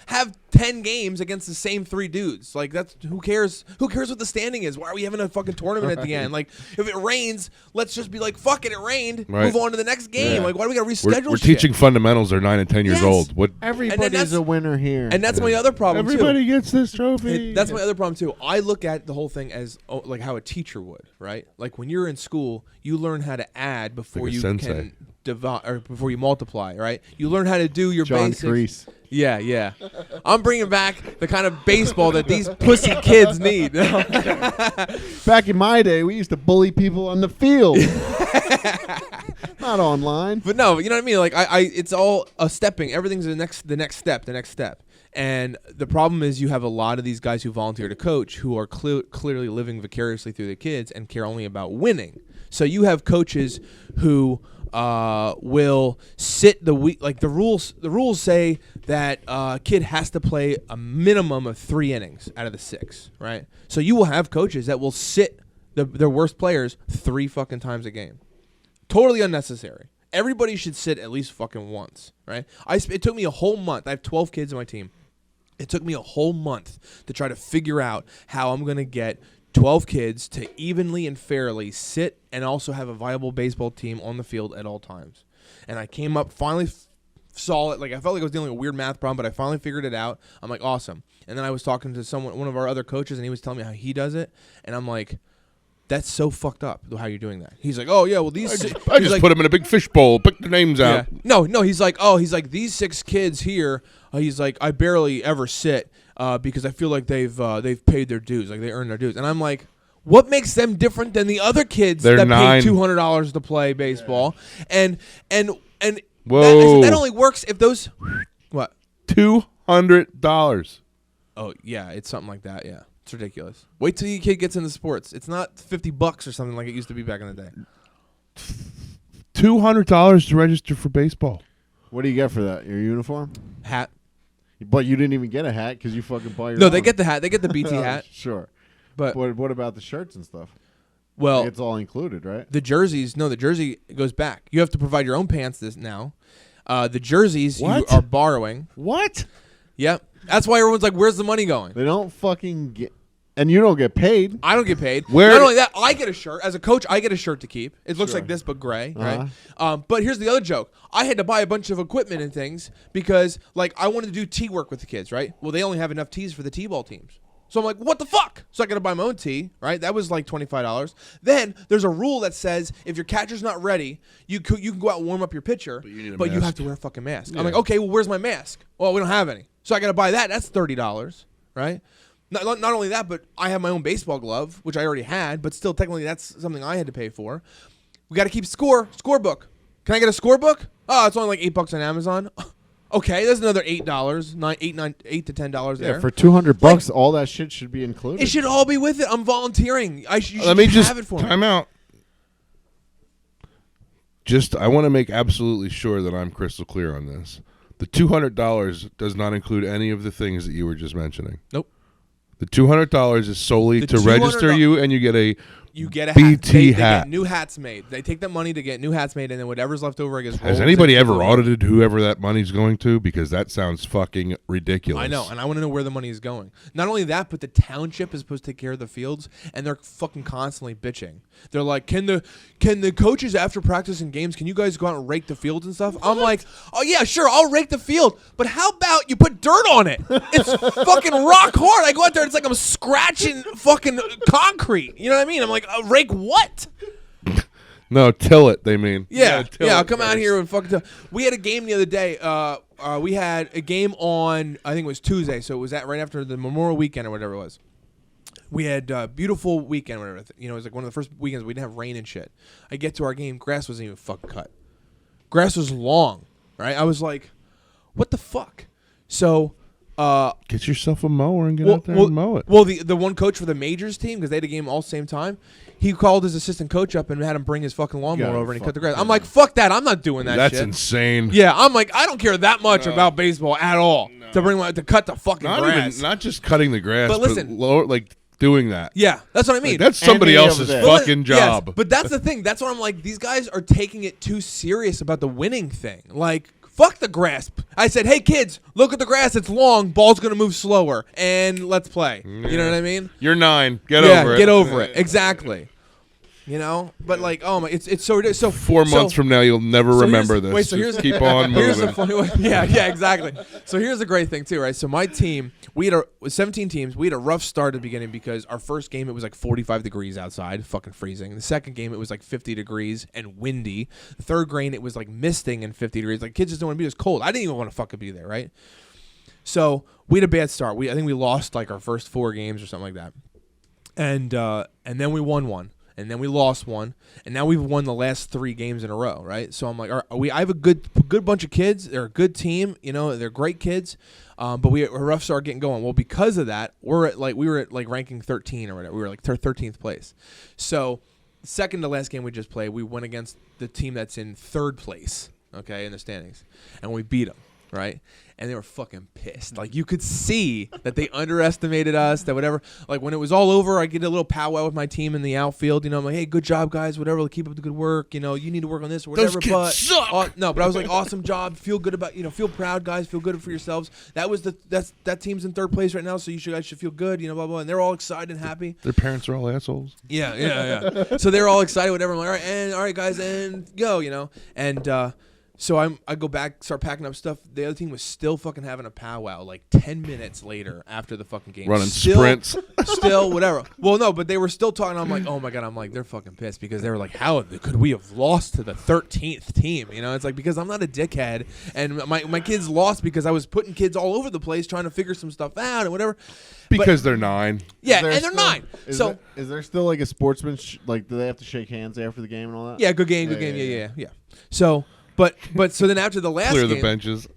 Have 10 games against the same 3 dudes. Like that's who cares? Who cares what the standing is? Why are we having a fucking tournament at the end? Like if it rains, let's just be like, fuck it, it rained. Right. Move on to the next game. Yeah. Like why do we gotta reschedule? We're shit? teaching fundamentals. They're 9 and 10 years Yes. old. What? Everybody's that's- a winner here. And that's my other problem Everybody too. gets this trophy. That's my other problem too. I look at the whole thing as like how a teacher would, right? Like when you're in school, you learn how to add before Like a you sensei. can divide or before you multiply, right? You learn how to do your John basics. Kreese. Yeah. I'm bringing back the kind of baseball that these pussy kids need. Back in my day, we used to bully people on the field, not online. But no, you know what I mean? Like it's all a stepping. Everything's the next step. And the problem is you have a lot of these guys who volunteer to coach who are clearly living vicariously through the kids and care only about winning. So you have coaches who will sit the week. Like the rules say that a kid has to play a minimum of 3 innings out of the 6, right? So you will have coaches that will sit their worst players 3 fucking times a game. Totally unnecessary. Everybody should sit at least fucking once, right? It took me a whole month. I have 12 kids on my team. It took me a whole month to try to figure out how I'm going to get 12 kids to evenly and fairly sit and also have a viable baseball team on the field at all times. And I came up, finally saw it. Like I felt like I was dealing with a weird math problem, but I finally figured it out. I'm like, awesome. And then I was talking to one of our other coaches, and he was telling me how he does it. And I'm like, that's so fucked up how you're doing that. He's like, oh yeah, well these I just put them in a big fishbowl. Pick the names yeah. out. No. He's like, these 6 kids here. He's like, I barely ever sit because I feel like they've paid their dues, like they earned their dues. And I'm like, what makes them different than the other kids They're that 9. paid $200 to play baseball? And Whoa. that only works if those what. $200. Oh yeah, it's something like that. Yeah, it's ridiculous. Wait till your kid gets into sports. It's not $50 or something like it used to be back in the day. $200 to register for baseball. What do you get for that? Your uniform? Hat. But you didn't even get a hat because you fucking bought your No, own. they get the hat. They get the BT hat. Sure. But What about the shirts and stuff? well, It's all included, right? the jerseys. No, the jersey goes back. You have to provide your own pants this now. The jerseys you What? are borrowing. What? Yep. That's why everyone's like, "Where's the money going?" They don't fucking get, and you don't get paid. I don't get paid. Where- Not only that, I get a shirt. As a coach, I get a shirt to keep. It looks Sure. like this, but gray, Uh-huh. right? But here's the other joke. I had to buy a bunch of equipment and things because, like, I wanted to do tee work with the kids, right? Well, they only have enough tees for the t-ball teams. So I'm like, what the fuck? So I got to buy my own tee, right? That was like $25. Then there's a rule that says if your catcher's not ready, you can go out and warm up your pitcher, But you need a you mask. have to wear a fucking mask. Yeah. I'm like, okay, well, where's my mask? Well, we don't have any. So I got to buy that. That's $30, right? Not only that, but I have my own baseball glove, which I already had, but still technically that's something I had to pay for. We got to keep scorebook. Can I get a scorebook? Oh, it's only like $8 on Amazon. Okay, there's another $8, $8 to $10 there. Yeah, for $200, all that shit should be included. It should all be with it. I'm volunteering. You should Let me just have it for me. time out. I want to make absolutely sure that I'm crystal clear on this. The $200 does not include any of the things that you were just mentioning. Nope. The $200 is solely The to register $200 you, and you get a You get a BT hat. They hat. get new hats made. They take that money to get new hats made, and then whatever's left over gets rolled. Has anybody into ever the- audited whoever that money's going to? Because that sounds fucking ridiculous. I know, and I want to know where the money is going. Not only that, but the township is supposed to take care of the fields, and they're fucking constantly bitching. They're like, "Can the coaches after practice and games, can you guys go out and rake the fields and stuff?" I'm like, "Oh yeah, sure, I'll rake the field, but how about you put dirt on it? It's fucking rock hard. I go out there, it's like I'm scratching fucking concrete. You know what I mean? I'm like, rake what?" No, till it, they mean. Yeah, till I'll it come out first. here and fucking. We had a game the other day. We had a game on, I think it was Tuesday, so it was right after the Memorial Weekend or whatever it was. We had a beautiful weekend, whatever. You know, it was like one of the first weekends we didn't have rain and shit. I get to our game, grass wasn't even fucking cut. Grass was long, right? I was like, what the fuck? So, Get yourself a mower and get out there and mow it. well, the one coach for the majors team, because they had a game all same time, he called his assistant coach up and had him bring his fucking lawnmower gotta over and he cut the fucking grass. I'm like, fuck that. I'm not doing that That's shit. insane. Yeah, I'm like, I don't care that much about baseball at all to cut the fucking grass. Not just cutting the grass, But listen- like doing that. Yeah, that's what I mean. Like, that's somebody Any of else's that. fucking Yes, job. but that's the thing. That's what I'm like. These guys are taking it too serious about the winning thing. Like, fuck the grass. I said, hey kids, look at the grass. It's long. Ball's gonna move slower, and let's play. You know what I mean? You're 9. Get yeah, over it. get over it. Exactly. You know, but like, oh my, it's so ridiculous. So 4 months from now, you'll never so remember here's- this. wait, so Just here's- keep on Here's moving. the funny one. Yeah, exactly. So here's the great thing too, right? So my team, we had 17 teams. We had a rough start at the beginning because our first game it was like 45 degrees outside, fucking freezing. The second game it was like 50 degrees and windy. The third game it was like misting and 50 degrees. Like kids just don't want to be. It was cold. I didn't even want to fucking be there, right? So we had a bad start. I think we lost like our first 4 games or something like that, and then we won one. And then we lost one, and now we've won the last 3 games in a row, right? So I'm like, I have a good bunch of kids. They're a good team, you know. They're great kids, but we're rough start getting going. Well, because of that, we were at ranking 13 or whatever. We were like 13th place. So second to last game we just played, we went against the team that's in 3rd place, okay, in the standings, and we beat them, right? And they were fucking pissed. Like, you could see that they underestimated us, that whatever. Like, when it was all over, I get a little powwow with my team in the outfield. You know, I'm like, hey, good job, guys, whatever. Keep up the good work. You know, you need to work on this or whatever. Those kids suck. No, but I was like, awesome job. Feel good about, feel proud, guys. Feel good for yourselves. That team's in 3rd place right now, so guys should feel good, blah, blah. And they're all excited and happy. Their parents are all assholes. Yeah. So they're all excited, whatever. I'm like, all right, guys, and go, And so I go back, start packing up stuff. The other team was still fucking having a powwow like 10 minutes later after the fucking game. Running Still- sprints. Still, whatever. Well, no, but they were still talking. I'm like, oh my God. I'm like, they're fucking pissed because they were like, how could we have lost to the 13th team? It's like, because I'm not a dickhead. And my kids lost because I was putting kids all over the place trying to figure some stuff out and whatever. Because they're 9. Yeah, Is there and they're still- 9. So, is there still like a sportsman? Like, do they have to shake hands after the game and all that? yeah, good game. Yeah. So, but so then after the last Clear game. the benches.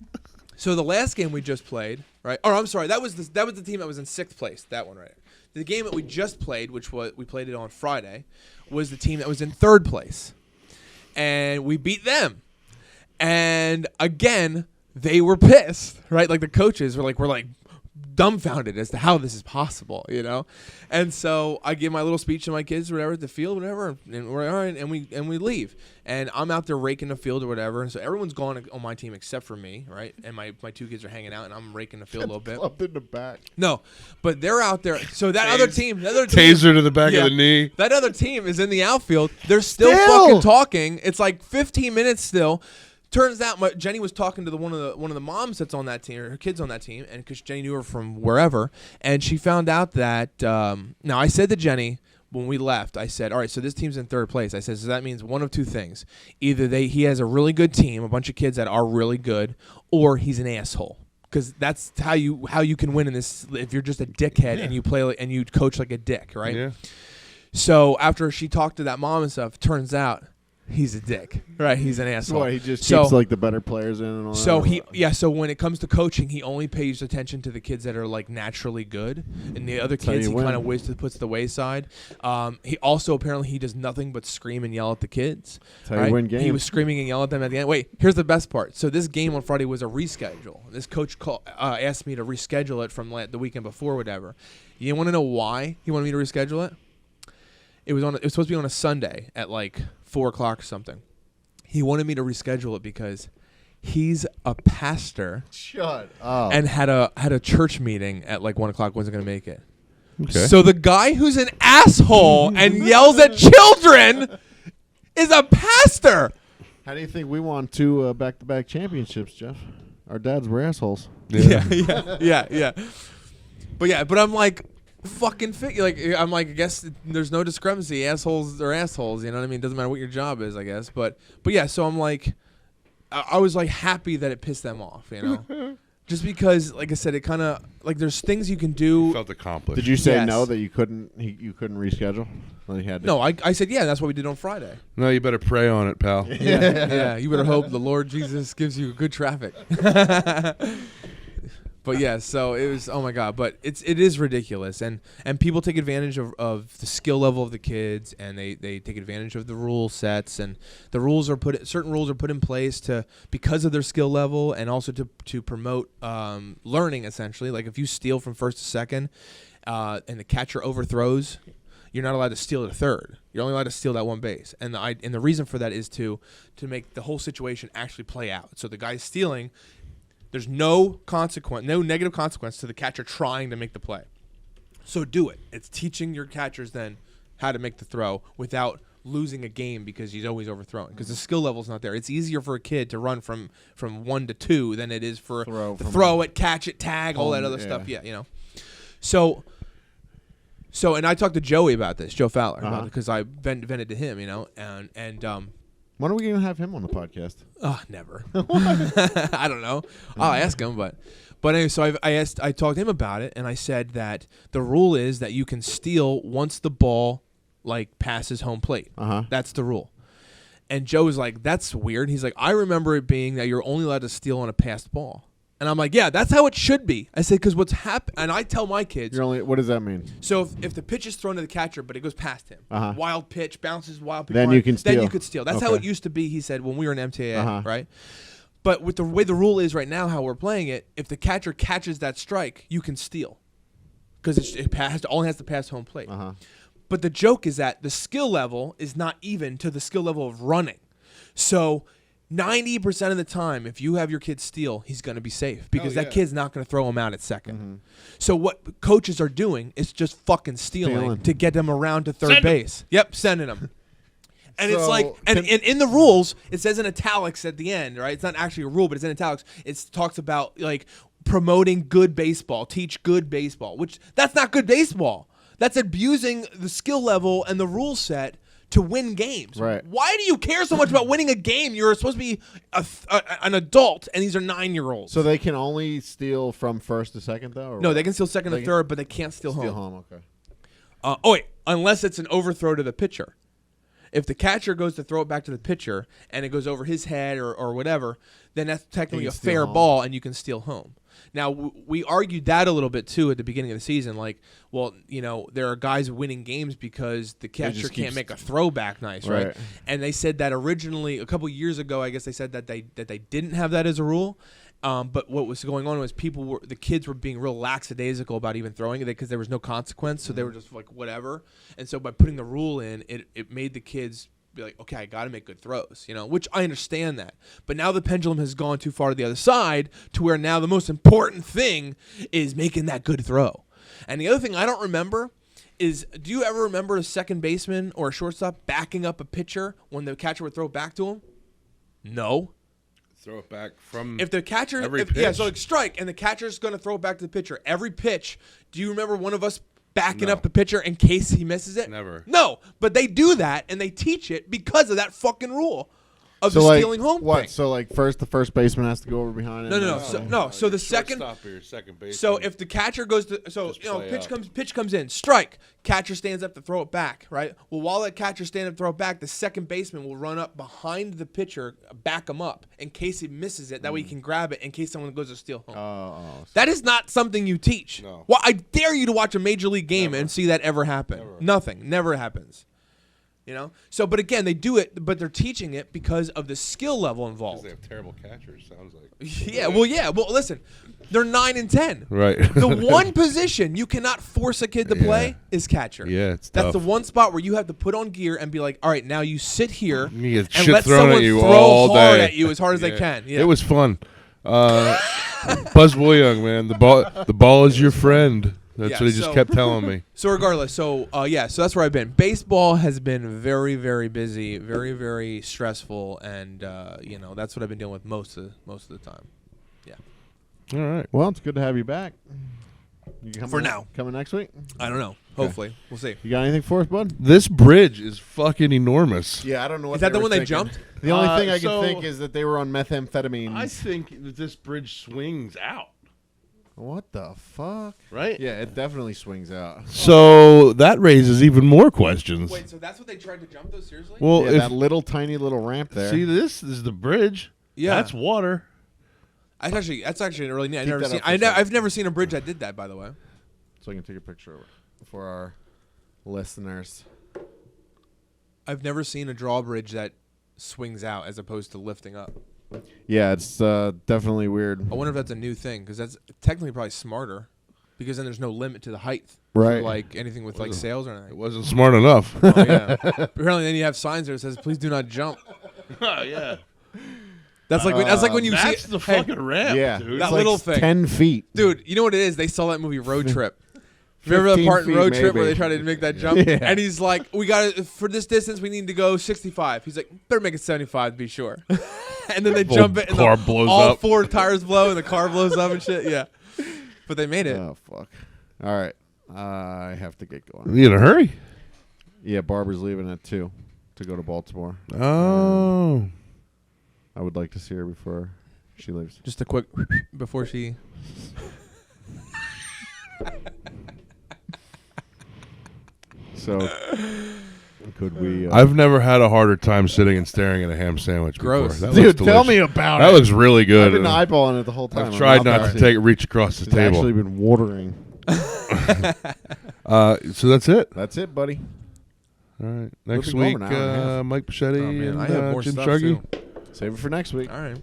So the last game we just played, right? Or I'm sorry, that was the team that was in 6th place. That one right. The game that we just played, which was we played it on Friday, was the team that was in 3rd place, and we beat them. And again, they were pissed, right? Like the coaches were like dumbfounded as to how this is possible, you know. And so I give my little speech to my kids, or whatever, at the field, whatever, and we're all right, and we leave. And I'm out there raking the field or whatever, and so everyone's gone on my team except for me, right? And my 2 kids are hanging out, and I'm raking the field a little bit. Up in the back. No, but they're out there. So that other team, taser to the back of the knee. That other team is in the outfield. They're still fucking talking. It's like 15 minutes still. Turns out Jenny was talking to one of the moms that's on that team, or her kids on that team, and because Jenny knew her from wherever, and she found out that now I said to Jenny when we left, I said, all right, so this team's in 3rd place. I said, so that means one of 2 things: either he has a really good team, a bunch of kids that are really good, or he's an asshole. Because that's how you can win in this. If you're just a dickhead and you play and you coach like a dick, right? Yeah. So after she talked to that mom and stuff, turns out he's a dick, right? He's an asshole. He just keeps like the better players in and all that. So when it comes to coaching, he only pays attention to the kids that are like naturally good, and the other kids he kind of puts the wayside. He also apparently does nothing but scream and yell at the kids. That's how you win games. He was screaming and yelling at them at the end. Wait, here's the best part. So this game on Friday was a reschedule. This coach asked me to reschedule it from the weekend before, whatever. You want to know why he wanted me to reschedule it? It was supposed to be on a Sunday at like 4 o'clock or something. He wanted me to reschedule it because he's a pastor. Shut up. And had a church meeting at like 1 o'clock. Wasn't going to make it. Okay. So the guy who's an asshole and yells at children is a pastor. How do you think we won 2 back-to-back championships, Jeff? Our dads were assholes. Yeah. But I'm like, fucking I'm like, I guess there's no discrepancy. Assholes are assholes, you know what I mean? Doesn't matter what your job is, I guess. But yeah, so I'm like, I was like happy that it pissed them off, you know? Just because, like I said, it kind of like there's things you can do. You felt accomplished. Did you say no, that you couldn't reschedule? Well, you had to. No, I said yeah. That's what we did on Friday. No, you better pray on it, pal. Yeah. You better hope the Lord Jesus gives you good traffic. But yeah, so it was, oh my God, but it is ridiculous, and people take advantage of the skill level of the kids, and they take advantage of the rule sets, and the certain rules are put in place because of their skill level, and also to promote learning, essentially. Like if you steal from 1st to 2nd, and the catcher overthrows, you're not allowed to steal to 3rd. You're only allowed to steal that one base, and the reason for that is to make the whole situation actually play out. So the guy stealing, there's no negative consequence to the catcher trying to make the play. So do it. It's teaching your catchers then how to make the throw without losing a game because he's always overthrowing. Because the skill level's not there. It's easier for a kid to run from 1 to 2 than it is for throw it, catch it, tag, all that other stuff. Yeah, you know. So, and I talked to Joey about this, Joe Fowler, because I vented to him, you know, and when are we going to have him on the podcast? Never. I don't know. I'll ask him, but anyway, so I talked to him about it, and I said that the rule is that you can steal once the ball like passes home plate. That's the rule. And Joe was like, that's weird. He's like, I remember it being that you're only allowed to steal on a passed ball. And I'm like, yeah, that's how it should be. I said, because what's happened, and I tell my kids. What does that mean? So if the pitch is thrown to the catcher, but it goes past him, wild pitch, bounces, wild pitch. Then you can steal. Then you could steal. That's how it used to be, he said, when we were in MTA, right? But with the way the rule is right now, how we're playing it, if the catcher catches that strike, you can steal. Because it only has to pass home plate. But the joke is that the skill level is not even to the skill level of running. So 90% of the time, if you have your kid steal, he's going to be safe because that kid's not going to throw him out at 2nd. So what coaches are doing is just fucking stealing to get them around to 3rd base. Yep, sending them. And it's like, and in the rules, it says in italics at the end, right? It's not actually a rule, but it's in italics. It talks about like promoting good baseball, teach good baseball, which that's not good baseball. That's abusing the skill level and the rule set to win games. Right. Why do you care so much about winning a game? You're supposed to be an adult, and these are 9-year-olds. So they can only steal from 1st to 2nd, though? No, they can steal 2nd to 3rd, but they can't steal home. Okay. Wait, unless it's an overthrow to the pitcher. If the catcher goes to throw it back to the pitcher and it goes over his head or whatever, then that's technically a fair ball and you can steal home. Now, we argued that a little bit, too, at the beginning of the season. Like, well, there are guys winning games because the catcher can't make a throw back nice, right? And they said that originally, a couple years ago, I guess they said that they didn't have that as a rule. But what was going on was the kids were being real lackadaisical about even throwing it because there was no consequence. So they were just like, whatever. And so by putting the rule in, it made the kids be like, okay, I got to make good throws, which I understand that. But now the pendulum has gone too far to the other side to where now the most important thing is making that good throw. And the other thing I don't remember is, do you ever remember a second baseman or a shortstop backing up a pitcher when the catcher would throw it back to him? No. Throw it back from if the catcher, so like strike, and the catcher's going to throw it back to the pitcher. Every pitch, do you remember one of us backing up the pitcher in case he misses it? Never. No, but they do that, and they teach it because of that fucking rule of the stealing home what? thing. So like the first baseman has to go over behind it? No. So the second base. So if the catcher goes to pitch comes in, strike, catcher stands up to throw it back, right? Well, while that catcher stands up to throw it back, the second baseman will run up behind the pitcher, back him up in case he misses it. That way he can grab it in case someone goes to steal home. That is not something you teach. No. Well, I dare you to watch a major league game and see that ever happen. Nothing. Never happens. So, but again, they do it, but they're teaching it because of the skill level involved. Because they have terrible catchers, sounds like. Yeah, well, listen, they're 9 and 10. Right. The one position you cannot force a kid to play is catcher. Yeah, it's That's tough. the one spot where you have to put on gear and be like, all right, now you sit here You get and shit let thrown someone at you throw all hard day. at you as hard as they can. Yeah. It was fun. Buzz Williams, man, the ball is your friend. That's what he just kept telling me. So regardless, so that's where I've been. Baseball has been very, very busy, very, very stressful, and that's what I've been dealing with most of the time. Yeah. All right. Well, it's good to have you back. For now. Coming next week? I don't know. Hopefully. We'll see. You got anything for us, bud? This bridge is fucking enormous. Yeah, I don't know what Is that the one they thinking. jumped? The only thing I can think is that they were on methamphetamine. I think that this bridge swings out. What the fuck? Right? Yeah, it definitely swings out. So that raises even more questions. Wait, so that's what they tried to jump, though? Seriously? Well, Yeah, that tiny little ramp there. See, this is the bridge. Yeah. That's water. That's actually really neat. I've never seen a bridge that did that, by the way. So I can take a picture of it for our listeners. I've never seen a drawbridge that swings out as opposed to lifting up. Yeah, it's definitely weird. I wonder if that's a new thing, because that's technically probably smarter, because then there's no limit to the height. Right. For like anything with like sails or It anything. wasn't smart enough. Oh, yeah. Apparently, then you have signs there that says, "Please do not jump." Oh, yeah. That's like when you That's see the fucking ramp, Yeah, dude. That it's little like thing. 10 feet. Dude, you know what it is? They saw that movie Road Trip. Remember the 15 part in feet, Road Trip where maybe. they try to make that jump? Yeah. And he's like, "We got to for this distance, we need to go 65." He's like, "Better make it 75 to be sure." And then they Whole jump it, and car blows all up. 4 tires blow, and the car blows up and shit. Yeah, but they made it. Oh, fuck. All right. I have to get going. You in a hurry? Yeah, Barbara's leaving at 2 to go to Baltimore. Oh. I would like to see her before she leaves. Just a quick before she. So, could we... I've never had a harder time sitting and staring at a ham sandwich Gross. before. That Dude, looks tell delicious. me about That it. looks really good. I've been eyeballing it the whole time. I've tried not to take reach across the It's table. actually been watering. So that's it. That's it, buddy. All right. Next be going week, an hour and a half. Mike Pachetti Oh, man, and I have more Jim stuff Sharkey. too. Save it for next week. All right.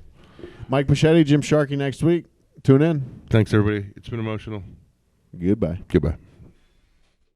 Mike Pachetti, Jim Sharkey next week. Tune in. Thanks, everybody. It's been emotional. Goodbye. Goodbye.